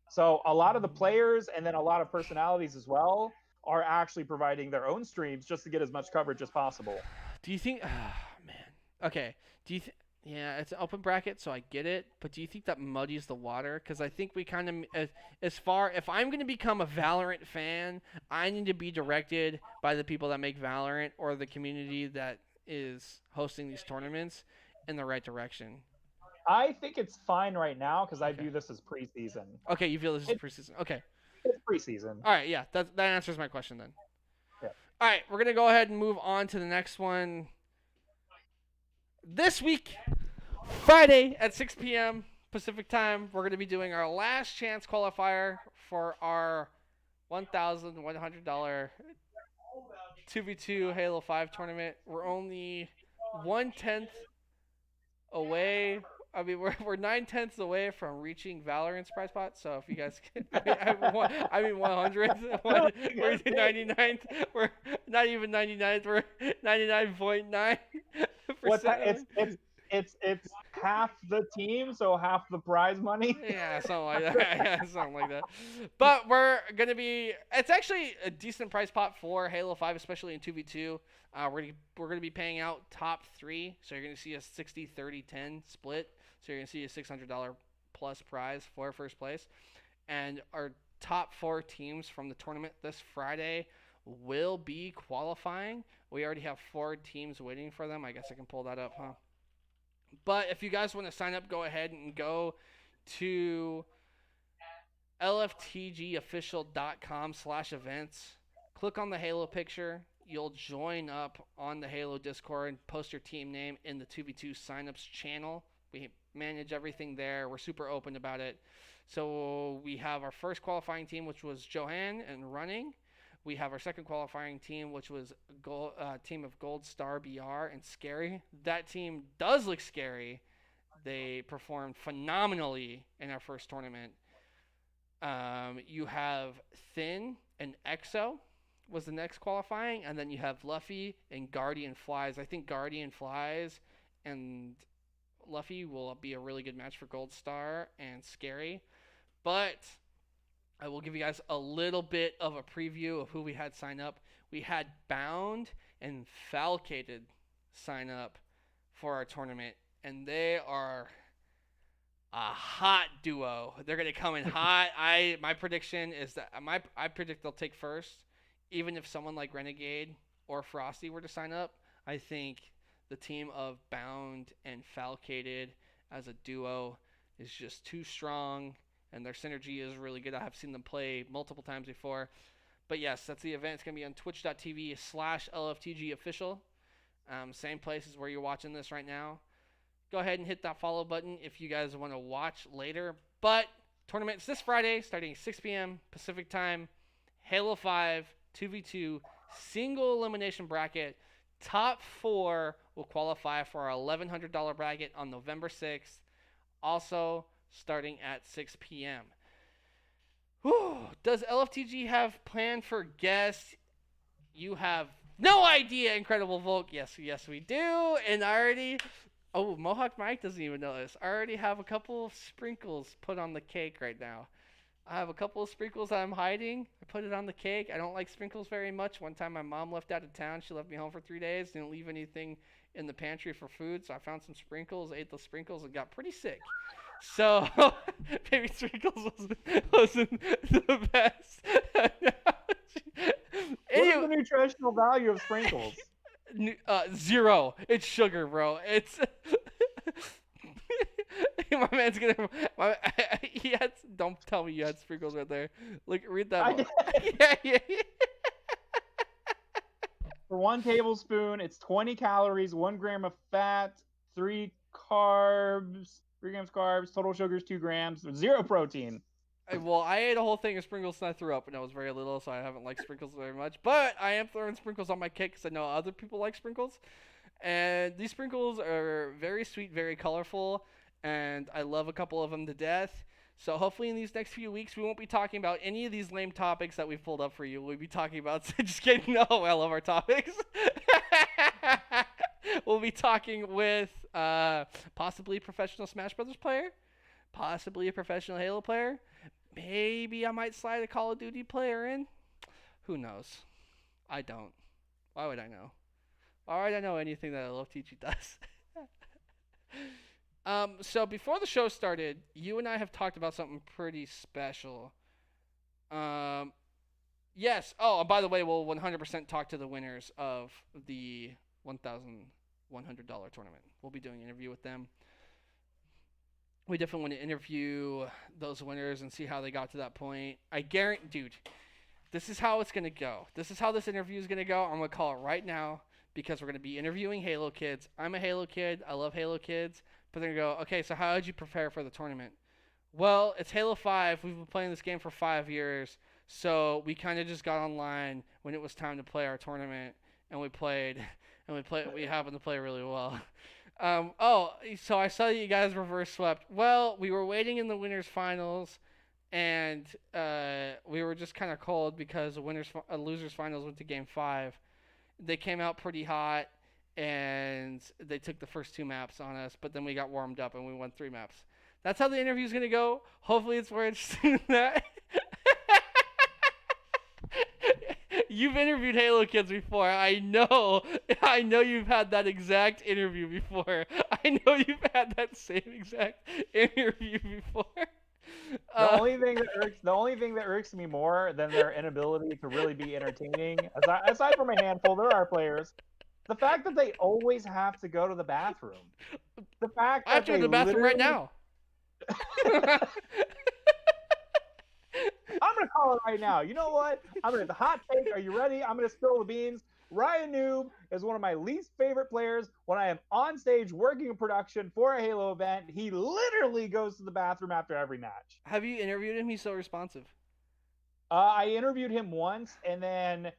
C: So a lot of the players and then a lot of personalities as well are actually providing their own streams just to get as much coverage as possible.
B: Do you think? Man. Okay. Do you think? Yeah, it's an open bracket, so I get it. But do you think that muddies the water? Because I think we kind of, if I'm going to become a Valorant fan, I need to be directed by the people that make Valorant or the community that is hosting these tournaments in the right direction.
C: I think it's fine right now because I view this as preseason.
B: Okay, you feel this is preseason. Okay.
C: It's preseason.
B: All right, yeah, that answers my question then.
C: Yeah.
B: All right, we're going to go ahead and move on to the next one. This week, Friday at 6 p.m. Pacific time, we're going to be doing our last chance qualifier for our $1,100 2v2 Halo 5 tournament. We're only 1/10 away. I mean, we're 9/10 away from reaching Valorant's prize pot. So if you guys, I mean 100th. We're 99th. We're not even 99th. We're 99.9%.
C: It's half the team, so half the prize money.
B: Yeah, something like that. Yeah, something like that. But we're gonna be. It's actually a decent prize pot for Halo 5, especially in 2v2. We're gonna be paying out top 3, so you're gonna see a 60-30-10 split. So you're gonna see a $600 plus prize for first place, and our top 4 teams from the tournament this Friday will be qualifying. We already have 4 teams waiting for them. I guess I can pull that up, huh? But if you guys want to sign up, go ahead and go to lftgofficial.com/events. Click on the Halo picture. You'll join up on the Halo Discord and post your team name in the 2v2 signups channel. We manage everything there. We're super open about it. So we have our first qualifying team, which was Johan and running. We have our second qualifying team, which was team of Gold Star BR and Scary. That team does look scary. They performed phenomenally in our first tournament. You have Thin and Exo was the next qualifying, and then you have Luffy and Guardian Flies. I think Guardian Flies and Luffy will be a really good match for Gold Star and Scary. But I will give you guys a little bit of a preview of who we had sign up. We had Bound and Falcated sign up for our tournament, and they are a hot duo. They're going to come in hot. My prediction is that I predict they'll take first. Even if someone like Renegade or Frosty were to sign up, I think the team of Bound and Falcated as a duo is just too strong. And their synergy is really good. I have seen them play multiple times before. But yes, that's the event. It's going to be on twitch.tv/LFTG official. Same place as where you're watching this right now. Go ahead and hit that follow button if you guys want to watch later. But tournament's this Friday starting 6 p.m. Pacific time. Halo 5 2v2 single elimination bracket. Top 4 will qualify for our $1,100 bracket on November 6th. Also starting at 6 p.m. Whew. Does LFTG have planned for guests? You have no idea, Incredible Volk. Yes, we do. And I already... Oh, Mohawkmike doesn't even know this. I already have a couple of sprinkles put on the cake right now. I have a couple of sprinkles that I'm hiding. I put it on the cake. I don't like sprinkles very much. One time my mom left out of town. She left me home for 3 days. Didn't leave anything in the pantry for food. So I found some sprinkles, ate the sprinkles, and got pretty sick. So, maybe sprinkles wasn't the best.
C: What's the nutritional value of sprinkles?
B: 0. It's sugar, bro. It's my man's gonna. He had. Don't tell me you had sprinkles right there. Look, read that.
C: I did.
B: Yeah.
C: For 1 tablespoon, it's 20 calories, 1 gram of fat, 3 grams carbs, total sugars 2 grams, 0 protein.
B: Well, I ate a whole thing of sprinkles and I threw up, and I was very little, so I haven't liked sprinkles very much. But I am throwing sprinkles on my cake because I know other people like sprinkles. And these sprinkles are very sweet, very colorful, and I love a couple of them to death. So hopefully in these next few weeks, we won't be talking about any of these lame topics that we've pulled up for you. We'll be talking about just kidding. No, I love our topics. We'll be talking with possibly a professional Smash Brothers player, possibly a professional Halo player. Maybe I might slide a Call of Duty player in. Who knows? I don't. Why would I know? Why would I know anything that LFTG does? So before the show started, you and I have talked about something pretty special. Yes. Oh, by the way, we'll 100% talk to the winners of the $1,100 tournament. We'll be doing an interview with them. We definitely want to interview those winners and see how they got to that point. I guarantee, dude, this is how it's going to go. This is how this interview is going to go. I'm going to call it right now because we're going to be interviewing Halo kids. I'm a Halo kid. I love Halo kids. But they're going to go, okay, so how did you prepare for the tournament? Well, it's Halo 5. We've been playing this game for 5 years. So we kind of just got online when it was time to play our tournament. And we played. We happened to play really well. So I saw you guys reverse swept. Well, we were waiting in the winners finals, and we were just kind of cold because the losers finals went to game 5. They came out pretty hot, and they took the first 2 maps on us. But then we got warmed up and we won 3 maps. That's how the interview's gonna go. Hopefully, it's more interesting than that. You've interviewed Halo kids before. I know you've had that exact interview before. I know you've had that same exact interview before.
C: The only thing that irks me more than their inability to really be entertaining, aside from a handful, there are players. The fact that they always have to go to the bathroom. The fact that
B: I have to go to the bathroom right now.
C: I'm going to call it right now. You know what? I'm going to the hot take. Are you ready? I'm going to spill the beans. Ryan Noob is one of my least favorite players. When I am on stage working in production for a Halo event, he literally goes to the bathroom after every match.
B: Have you interviewed him? He's so responsive.
C: I interviewed him once, and then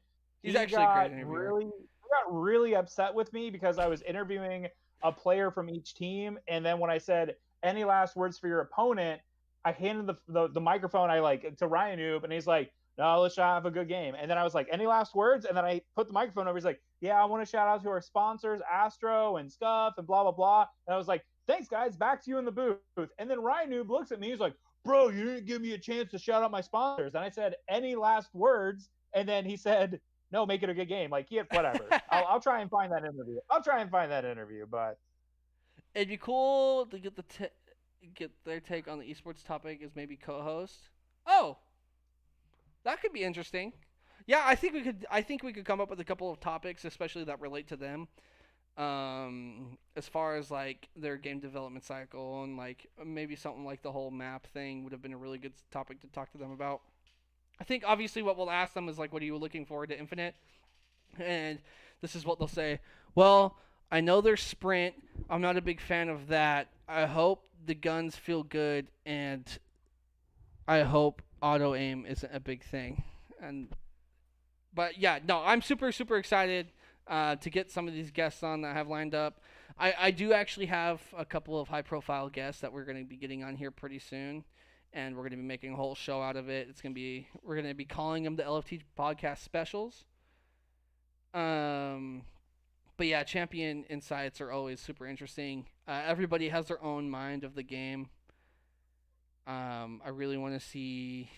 B: he's actually a great interviewer.
C: He got really upset with me because I was interviewing a player from each team, and then when I said, any last words for your opponent, I handed the microphone to Ryan Noob, and he's like, no, let's have a good game. And then I was like, any last words? And then I put the microphone over. He's like, yeah, I want to shout out to our sponsors, Astro and Scuff and blah, blah, blah. And I was like, thanks, guys. Back to you in the booth. And then Ryan Noob looks at me. He's like, bro, you didn't give me a chance to shout out my sponsors. And I said, any last words? And then he said, no, make it a good game. Like, yeah, whatever. I'll try and find that interview. But
B: it'd be cool to get their take on the esports topic as maybe co-host. Oh, that could be interesting. Yeah, I think we could come up with a couple of topics, especially that relate to them. As far as like their game development cycle and like maybe something like the whole map thing would have been a really good topic to talk to them about. I think obviously what we'll ask them is like, what are you looking forward to Infinite? And this is what they'll say. Well, I know there's sprint. I'm not a big fan of that. I hope the guns feel good, and I hope auto aim isn't a big thing. But yeah, no, I'm super, super excited to get some of these guests on that I have lined up. I do actually have a couple of high-profile guests that we're going to be getting on here pretty soon, and we're going to be making a whole show out of it. We're going to be calling them the LFTG Podcast Specials. But yeah, champion insights are always super interesting. Everybody has their own mind of the game. I really want to see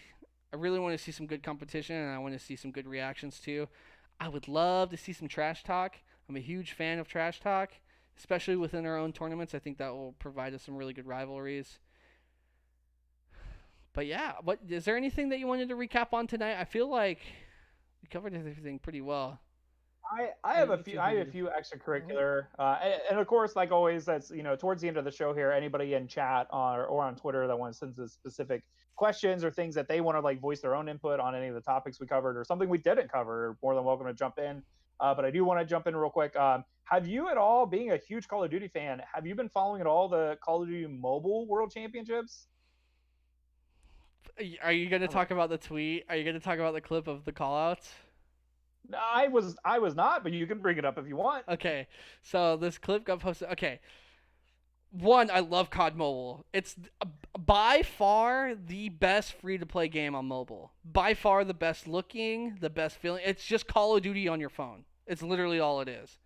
B: some good competition, and I want to see some good reactions too. I would love to see some trash talk. I'm a huge fan of trash talk, especially within our own tournaments. I think that will provide us some really good rivalries. But yeah, is there anything that you wanted to recap on tonight? I feel like we covered everything pretty well.
C: I have a few extracurricular, and of course, like always, that's towards the end of the show here. Anybody in chat or on Twitter that wants to send us specific questions or things that they want to like voice their own input on any of the topics we covered or something we didn't cover, more than welcome to jump in. But I do want to jump in real quick. Have you at all, being a huge Call of Duty fan, have you been following at all the Call of Duty Mobile World Championships?
B: Are you going to talk about the tweet? Are you going to talk about the clip of the callouts?
C: No, I was not, but you can bring it up if you want.
B: Okay, so this clip got posted. Okay. One, I love COD Mobile. It's by far the best free-to-play game on mobile. By far the best looking, the best feeling. It's just Call of Duty on your phone. It's literally all it is.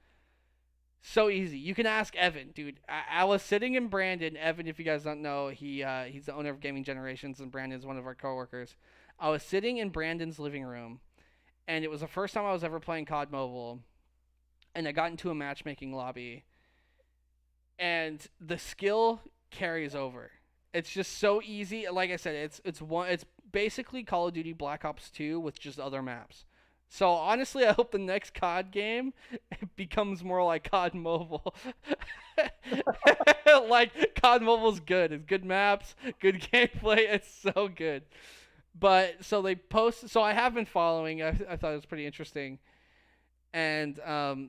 B: So easy. You can ask Evan, dude. I was sitting in Brandon. Evan, if you guys don't know, he's the owner of Gaming Generations, and Brandon's one of our coworkers. I was sitting in Brandon's living room, and it was the first time I was ever playing COD Mobile, and I got into a matchmaking lobby. And the skill carries over. It's just so easy. Like I said, it's basically Call of Duty Black Ops 2 with just other maps. So honestly, I hope the next COD game becomes more like COD Mobile. Like COD Mobile's good. It's good maps, good gameplay. It's so good. But so they post. So I have been following. I thought it was pretty interesting. And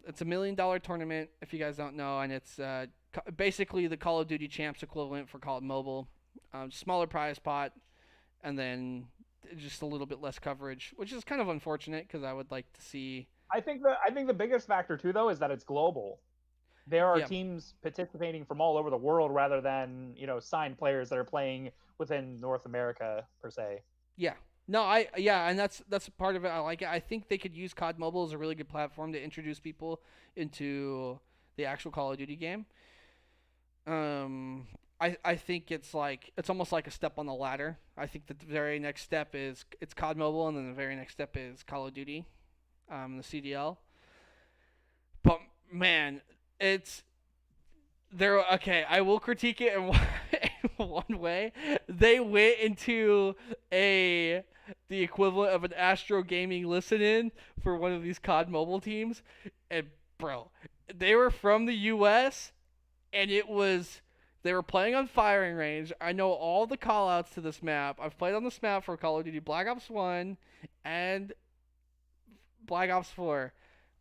B: it's $1 million tournament, if you guys don't know, and it's basically the Call of Duty Champs equivalent for Call of Mobile. Smaller prize pot, and then just a little bit less coverage, which is kind of unfortunate because I would like to see.
C: I think the biggest factor too, though, is that it's global. There are teams participating from all over the world rather than signed players that are playing within North America per se.
B: Yeah. No, and that's part of it. I like it. I think they could use COD Mobile as a really good platform to introduce people into the actual Call of Duty game. I think it's almost like a step on the ladder. I think that the very next step is it's COD Mobile, and then the very next step is Call of Duty, the CDL. But man, it's there. Okay, I will critique it in one way. They went into the equivalent of an Astro Gaming listen-in for one of these COD Mobile teams, and bro, they were from the U.S. and they were playing on firing range. I know all the call-outs to this map. I've played on this map for Call of Duty Black Ops 1 and Black Ops 4.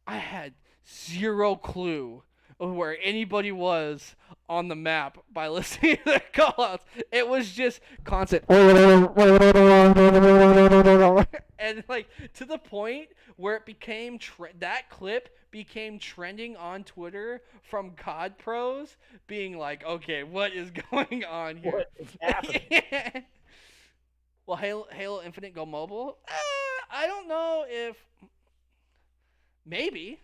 B: I had zero clue of where anybody was on the map by listening to their callouts. It was just constant and to the point where it became that clip became trending on Twitter from COD pros being like, okay, what is going on here?
C: What is happening?
B: Well, Halo Infinite go mobile? I don't know if maybe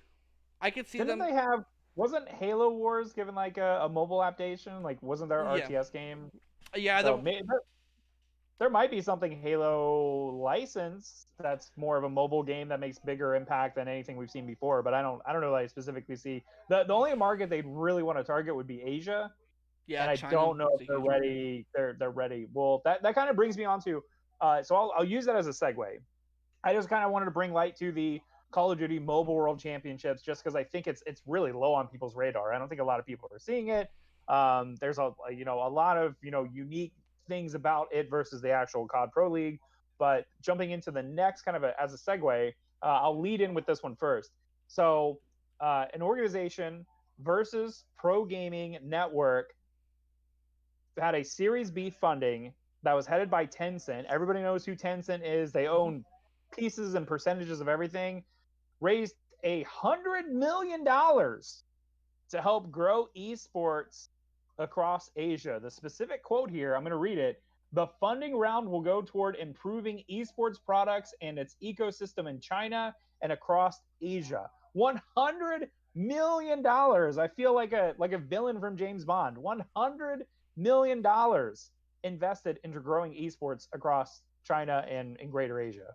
B: I could see them.
C: Didn't they have? Wasn't Halo Wars given like a mobile adaptation? Like, wasn't there an RTS game?
B: Yeah,
C: so there might be something Halo licensed that's more of a mobile game that makes bigger impact than anything we've seen before. But I don't know that I specifically see the only market they'd really want to target would be Asia. Yeah, and I don't know if they're ready. They're ready. Well, that kind of brings me on to so I'll use that as a segue. I just kind of wanted to bring light to the Call of Duty Mobile World Championships just because I think it's really low on people's radar. I don't think a lot of people are seeing it. There's a lot of unique things about it versus the actual COD Pro League. But jumping into the next kind of as a segue, I'll lead in with this one first. So an organization versus Pro Gaming Network had a Series B funding that was headed by Tencent. Everybody knows who Tencent is. They own pieces and percentages of everything. Raised $100 million to help grow esports across Asia. The specific quote here, I'm going to read it. The funding round will go toward improving esports products and its ecosystem in China and across Asia. $100 million. I feel like a villain from James Bond. $100 million invested into growing esports across China and in Greater Asia.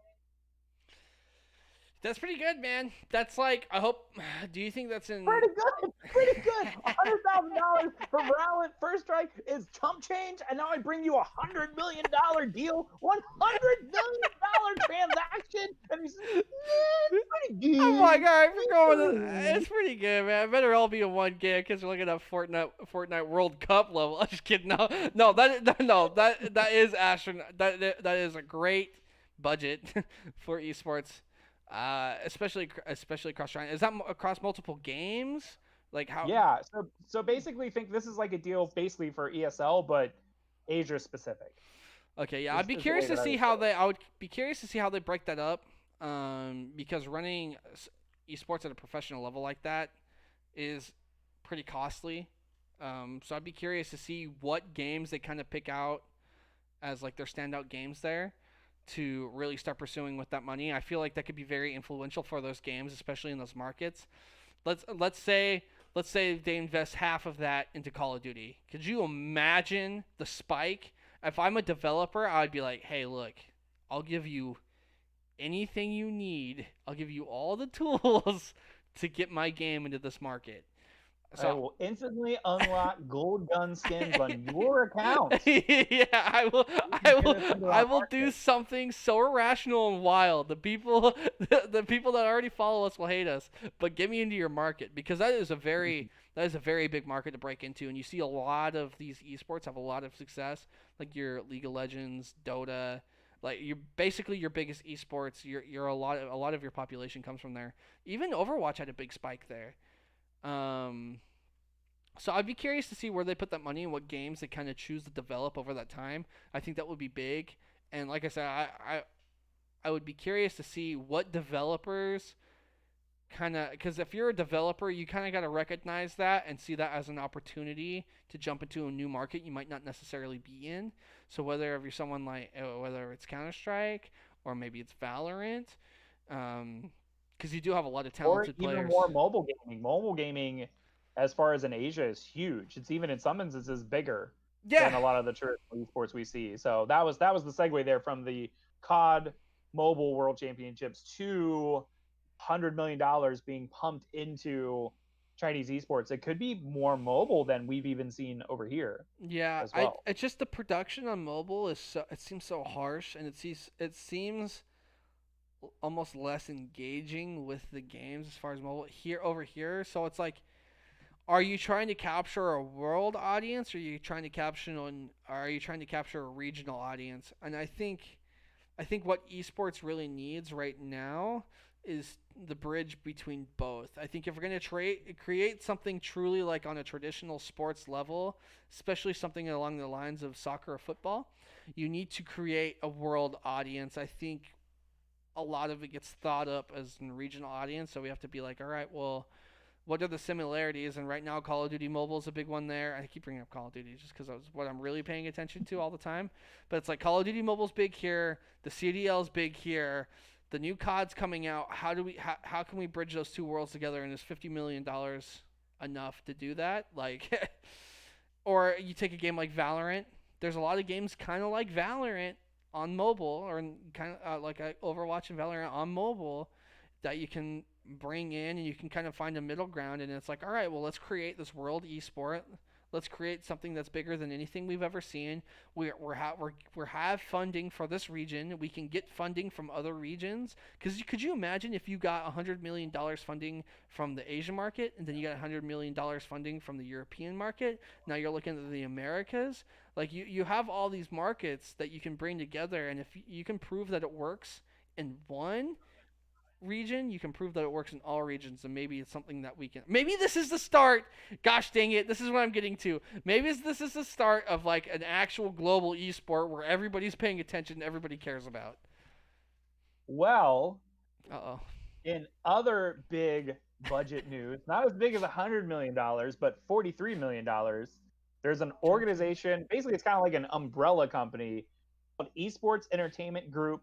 B: That's pretty good, man. That's like, I hope. Do you think that's in?
C: Pretty good. $100,000 for Valorant First Strike is chump change, and now I bring you $100 million deal, $100 million transaction, and he's pretty good.
B: Oh my god, it's pretty good, man. I better all be in one game because we're looking at Fortnite World Cup level. I'm just kidding. No, that is astronaut. That is a great budget for esports. Especially across China. Is that across multiple games? Like how?
C: Yeah, so basically think this is like a deal basically for ESL, but Asia specific
B: Okay, yeah,
C: is the way that I would put it.
B: I would be curious to see how they break that up. Because running esports at a professional level like that is pretty costly. So I'd be curious to see what games they kind of pick out as like their standout games there to really start pursuing with that money. I feel like that could be very influential for those games, especially in those markets. Let's say they invest half of that into Call of Duty. Could you imagine the spike? If I'm a developer, I'd be like, "Hey, look, I'll give you anything you need. I'll give you all the tools to get my game into this market."
C: I will instantly unlock gold gun skins on your account.
B: Yeah, I will. I will do something so irrational and wild. The people, the people that already follow us will hate us. But get me into your market because that is a very big market to break into, and you see a lot of these esports have a lot of success, like your League of Legends, Dota. Like you're basically your biggest esports. You're a lot of your population comes from there. Even Overwatch had a big spike there. Um, so I'd be curious to see where they put that money and what games they kind of choose to develop over that time. I think that would be big. And like I said, I would be curious to see what developers kind of, because if you're a developer, you kind of got to recognize that and see that as an opportunity to jump into a new market you might not necessarily be in. So whether if you're someone like whether it's Counter Strike or maybe it's Valorant, because you do have a lot of
C: Or
B: talented
C: even
B: players.
C: more mobile gaming. Mobile gaming, as far as in Asia, is huge. It's even in some instances bigger than a
B: Yeah,
C: lot of the traditional esports we see. So that was the segue there from the COD Mobile World Championships to $100 million being pumped into Chinese esports. It could be more mobile than we've even seen over here
B: yeah.
C: as well.
B: It's just the production on mobile is so it seems so harsh, and it seems almost less engaging with the games as far as mobile here over here. So it's like, are you trying to capture a world audience, or are you trying to capture a regional audience? And I think what esports really needs right now is the bridge between both. I think if we're going to create something truly like on a traditional sports level, especially something along the lines of soccer or football, you need to create a world audience. I think a lot of it gets thought up as a regional audience, so we have to be like, all right, well, what are the similarities? And right now, Call of Duty Mobile is a big one there. I keep bringing up Call of Duty just because that's what I'm really paying attention to all the time. But it's like Call of Duty Mobile's big here, the CDL's big here, the new COD's coming out. How can we bridge those two worlds together? And is $50 million enough to do that? Like, or you take a game like Valorant. There's a lot of games kind of like Valorant on mobile, or kind of like Overwatch and Valorant on mobile that you can bring in, and you can kind of find a middle ground. And it's like, all right, well, let's create this world esport. Let's create something that's bigger than anything we've ever seen. We have funding for this region. We can get funding from other regions. Because could you imagine if you got $100 million funding from the Asian market, and then you got $100 million funding from the European market? Now you're looking at the Americas. Like you have all these markets that you can bring together, and if you can prove that it works in one region, you can prove that it works in all regions, and maybe it's something that we can. Maybe this is the start. Gosh dang it, this is what I'm getting to. Maybe this is the start of like an actual global esport where everybody's paying attention, everybody cares about.
C: Well,
B: Uh oh.
C: in other big budget news, not as big as $100 million, but $43 million, there's an organization. Basically, it's kind of like an umbrella company called Esports Entertainment Group.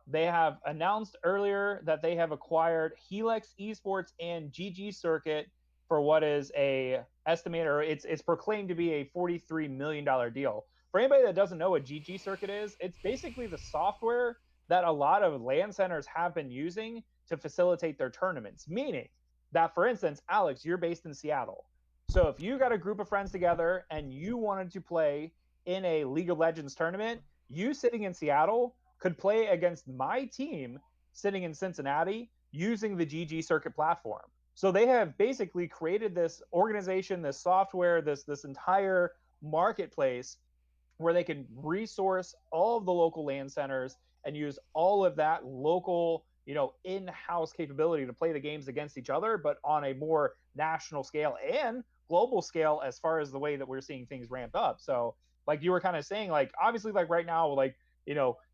C: They have announced earlier that they have acquired Helix Esports and GG Circuit for what is a estimated, or it's proclaimed to be a $43 million deal. For anybody that doesn't know what GG Circuit is, it's basically the software that a lot of LAN centers have been using to facilitate their tournaments. Meaning that, for instance, Alex, you're based in Seattle. So if you got a group of friends together and you wanted to play in a League of Legends tournament, you sitting in Seattle could play against my team sitting in Cincinnati using the GG Circuit platform. So they have basically created this organization, this software, this entire marketplace where they can resource all of the local LAN centers and use all of that local, in-house capability to play the games against each other, but on a more national scale and global scale as far as the way that we're seeing things ramp up. So like you were kind of saying, like obviously like right now, like,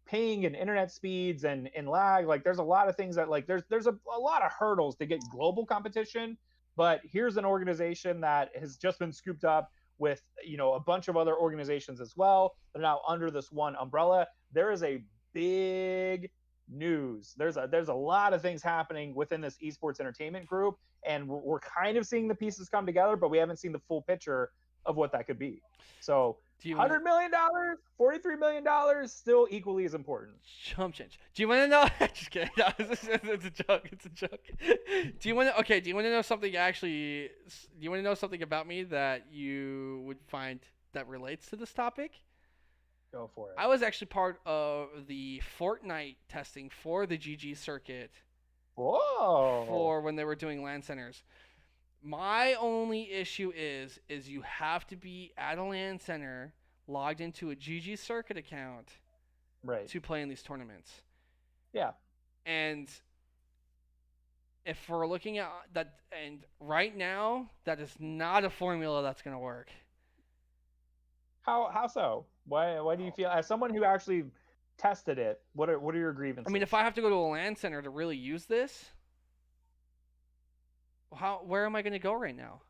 C: ping and internet speeds and lag, like there's a lot of things that like there's a lot of hurdles to get global competition. But here's an organization that has just been scooped up with a bunch of other organizations as well. They're now under this one umbrella. There is a big news. There's a lot of things happening within this esports entertainment group, and we're kind of seeing the pieces come together, but we haven't seen the full picture of what that could be. So $100 million, $43 million, still equally as important.
B: Chump change. Do you want to know? Just kidding. No, it's a joke. It's a joke. Do you want to? Okay. Do you want to know something? Actually, do you want to know something about me that you would find that relates to this topic?
C: Go for it.
B: I was actually part of the Fortnite testing for the GG circuit.
C: Whoa.
B: For when they were doing LAN centers. My only issue is you have to be at a LAN center, logged into a GG circuit account,
C: right,
B: to play in these tournaments.
C: Yeah.
B: And if we're looking at that, and right now, that is not a formula that's going to work.
C: How so? Why do you feel, as someone who actually tested it, what are your grievances?
B: I mean, if I have to go to a LAN center to really use this, where am I going to go right now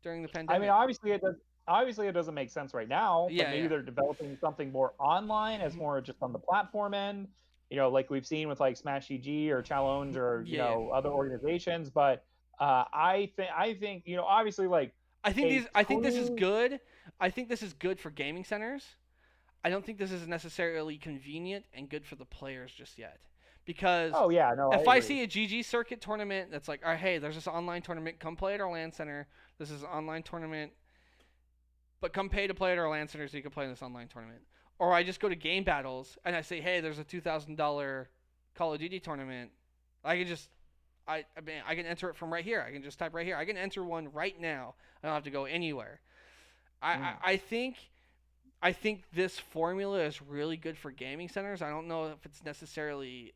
B: during the pandemic?
C: I mean, obviously it doesn't make sense right now.
B: Yeah,
C: but maybe they're developing something more online as more just on the platform end. Like we've seen with like Smash GG or Challenge or other organizations. But I think obviously like
B: I think this is good. I think this is good for gaming centers. I don't think this is necessarily convenient and good for the players just yet. Because if I see a GG circuit tournament that's like, all right, hey, there's this online tournament, come play at our LAN center. This is an online tournament, but come pay to play at our LAN center so you can play in this online tournament. Or I just go to Game Battles and I say, hey, there's a $2,000 Call of Duty tournament. I can enter it from right here. I can just type right here. I can enter one right now. I don't have to go anywhere. I think this formula is really good for gaming centers. I don't know if it's necessarily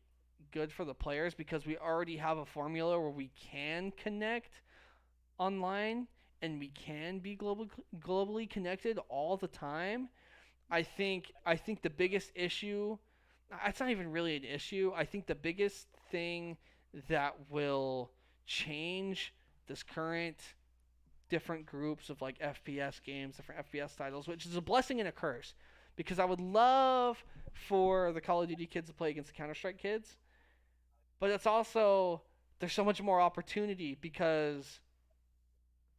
B: good for the players because we already have a formula where we can connect online and we can be globally connected all the time. I think the biggest issue, it's not even really an issue. I think the biggest thing that will change this current different groups of like FPS games, different FPS titles, which is a blessing and a curse, because I would love for the Call of Duty kids to play against the Counter-Strike kids, but it's also, there's so much more opportunity because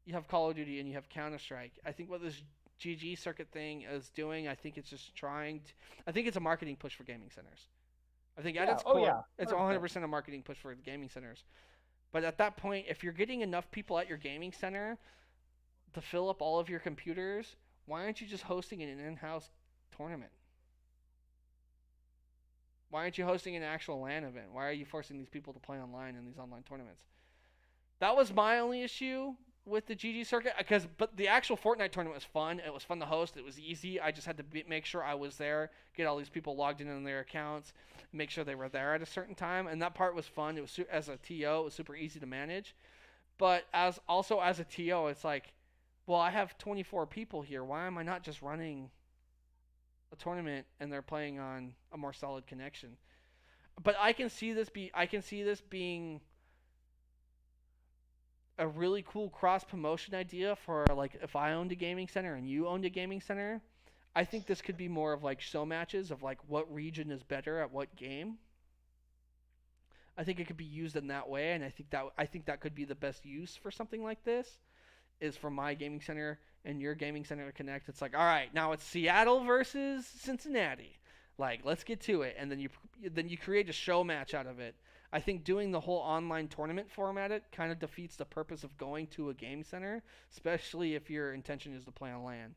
B: you have Call of Duty and you have Counter-Strike. I think what this GG circuit thing is doing, I think it's just I think it's a marketing push for gaming centers. I think at its core, it's 100% a marketing push for gaming centers. But at that point, if you're getting enough people at your gaming center to fill up all of your computers, why aren't you just hosting an in-house tournament? Why aren't you hosting an actual LAN event? Why are you forcing these people to play online in these online tournaments? That was my only issue with the GG circuit, but the actual Fortnite tournament was fun. It was fun to host. It was easy. I just had to make sure I was there, get all these people logged in on their accounts, make sure they were there at a certain time, and that part was fun. It was, as a TO, it was super easy to manage. But as a TO, it's like, well, I have 24 people here. Why am I not just running a tournament and they're playing on a more solid connection? But I can see this being a really cool cross promotion idea for, like, if I owned a gaming center and you owned a gaming center. I think this could be more of like show matches of like what region is better at what game. I think it could be used in that way, and I think that could be the best use for something like this, is for my gaming center and your gaming center to connect. It's like, all right, now it's Seattle versus Cincinnati. Like, let's get to it, and then you create a show match out of it. I think doing the whole online tournament format, it kind of defeats the purpose of going to a game center, especially if your intention is to play on LAN.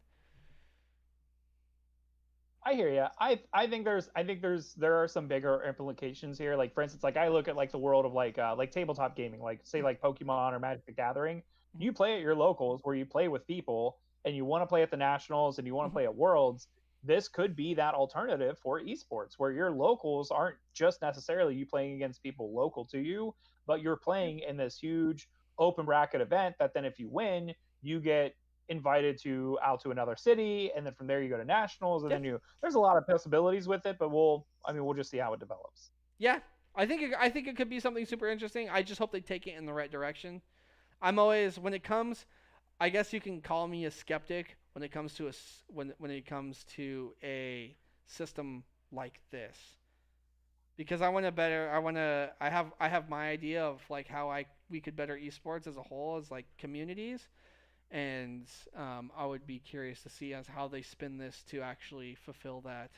C: I hear you. I think there are some bigger implications here. Like, for instance, like I look at like the world of like tabletop gaming, like say like Pokemon or Magic the Gathering. You play at your locals where you play with people, and you want to play at the nationals and you want to play at Worlds. this could be that alternative for esports where your locals aren't just necessarily you playing against people local to you, but you're playing in this huge open bracket event that then if you win, you get invited out to another city, and then from there you go to nationals, and then there's a lot of possibilities with it, but we'll just see how it develops.
B: Yeah, I think it could be something super interesting. I just hope they take it in the right direction. I'm always, when it comes, I guess you can call me a skeptic when it comes to a system like this, because I have my idea of like how we could better esports as a whole, as like communities, and I would be curious to see as how they spin this to actually fulfill that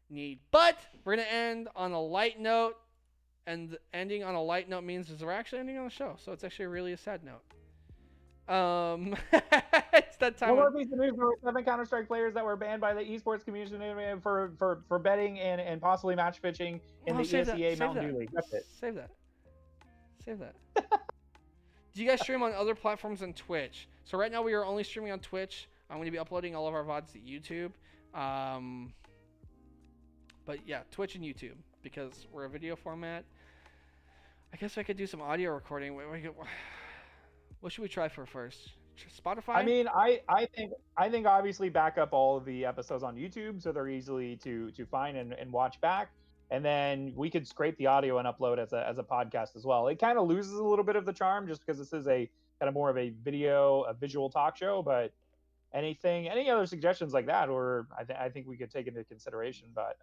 B: need. But we're gonna end on a light note, and ending on a light note means we're actually ending on the show, so it's actually really a sad note. It's that time.
C: One more piece of news: there were 7 Counter-Strike players that were banned by the esports community for betting and possibly match pitching in the ESEA Mountain Dew League. That's it.
B: Save that. Do you guys stream on other platforms than Twitch? So right now we are only streaming on Twitch. I'm going to be uploading all of our VODs to YouTube. But yeah, Twitch and YouTube, because we're a video format. I guess I could do some audio recording. What should we try for first? Spotify?
C: I mean, I think obviously back up all of the episodes on YouTube so they're easily to find and watch back. And then we could scrape the audio and upload as a podcast as well. It kind of loses a little bit of the charm just because this is a kind of more of a visual talk show. But any other suggestions like that, or I think we could take into consideration. But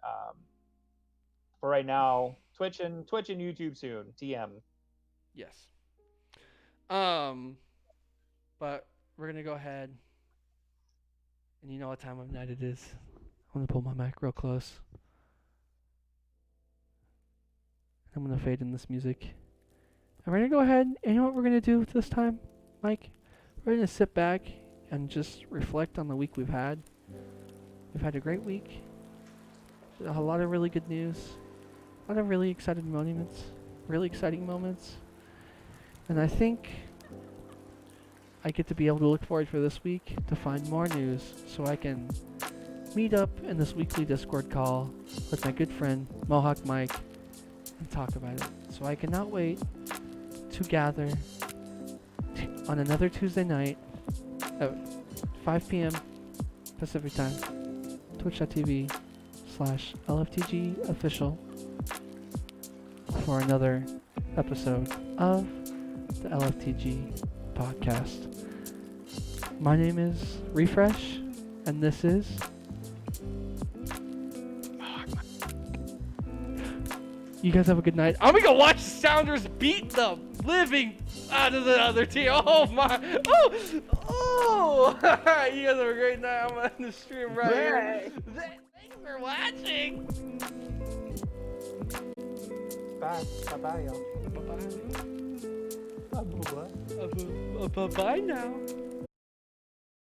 C: for right now, Twitch and YouTube soon. TM.
B: Yes. But we're gonna go ahead, and you know what time of night it is. I'm gonna pull my mic real close. I'm gonna fade in this music. And we're gonna go ahead, and you know what we're gonna do this time, Mike? We're gonna sit back and just reflect on the week we've had. We've had a great week. A lot of really good news. A lot of really exciting moments. And I think I get to be able to look forward for this week to find more news so I can meet up in this weekly Discord call with my good friend Mohawkmike and talk about it. So I cannot wait to gather on another Tuesday night at 5 p.m. Pacific time, twitch.tv/LFTG official, for another episode of the LFTG Podcast. My name is Refresh, and this is You guys have a good night. I'm gonna go watch the Sounders beat the living out of the other team. Oh my! Oh! You guys have a great night. I'm gonna end the stream right here. Thanks for watching.
C: Bye, y'all.
B: Bye now.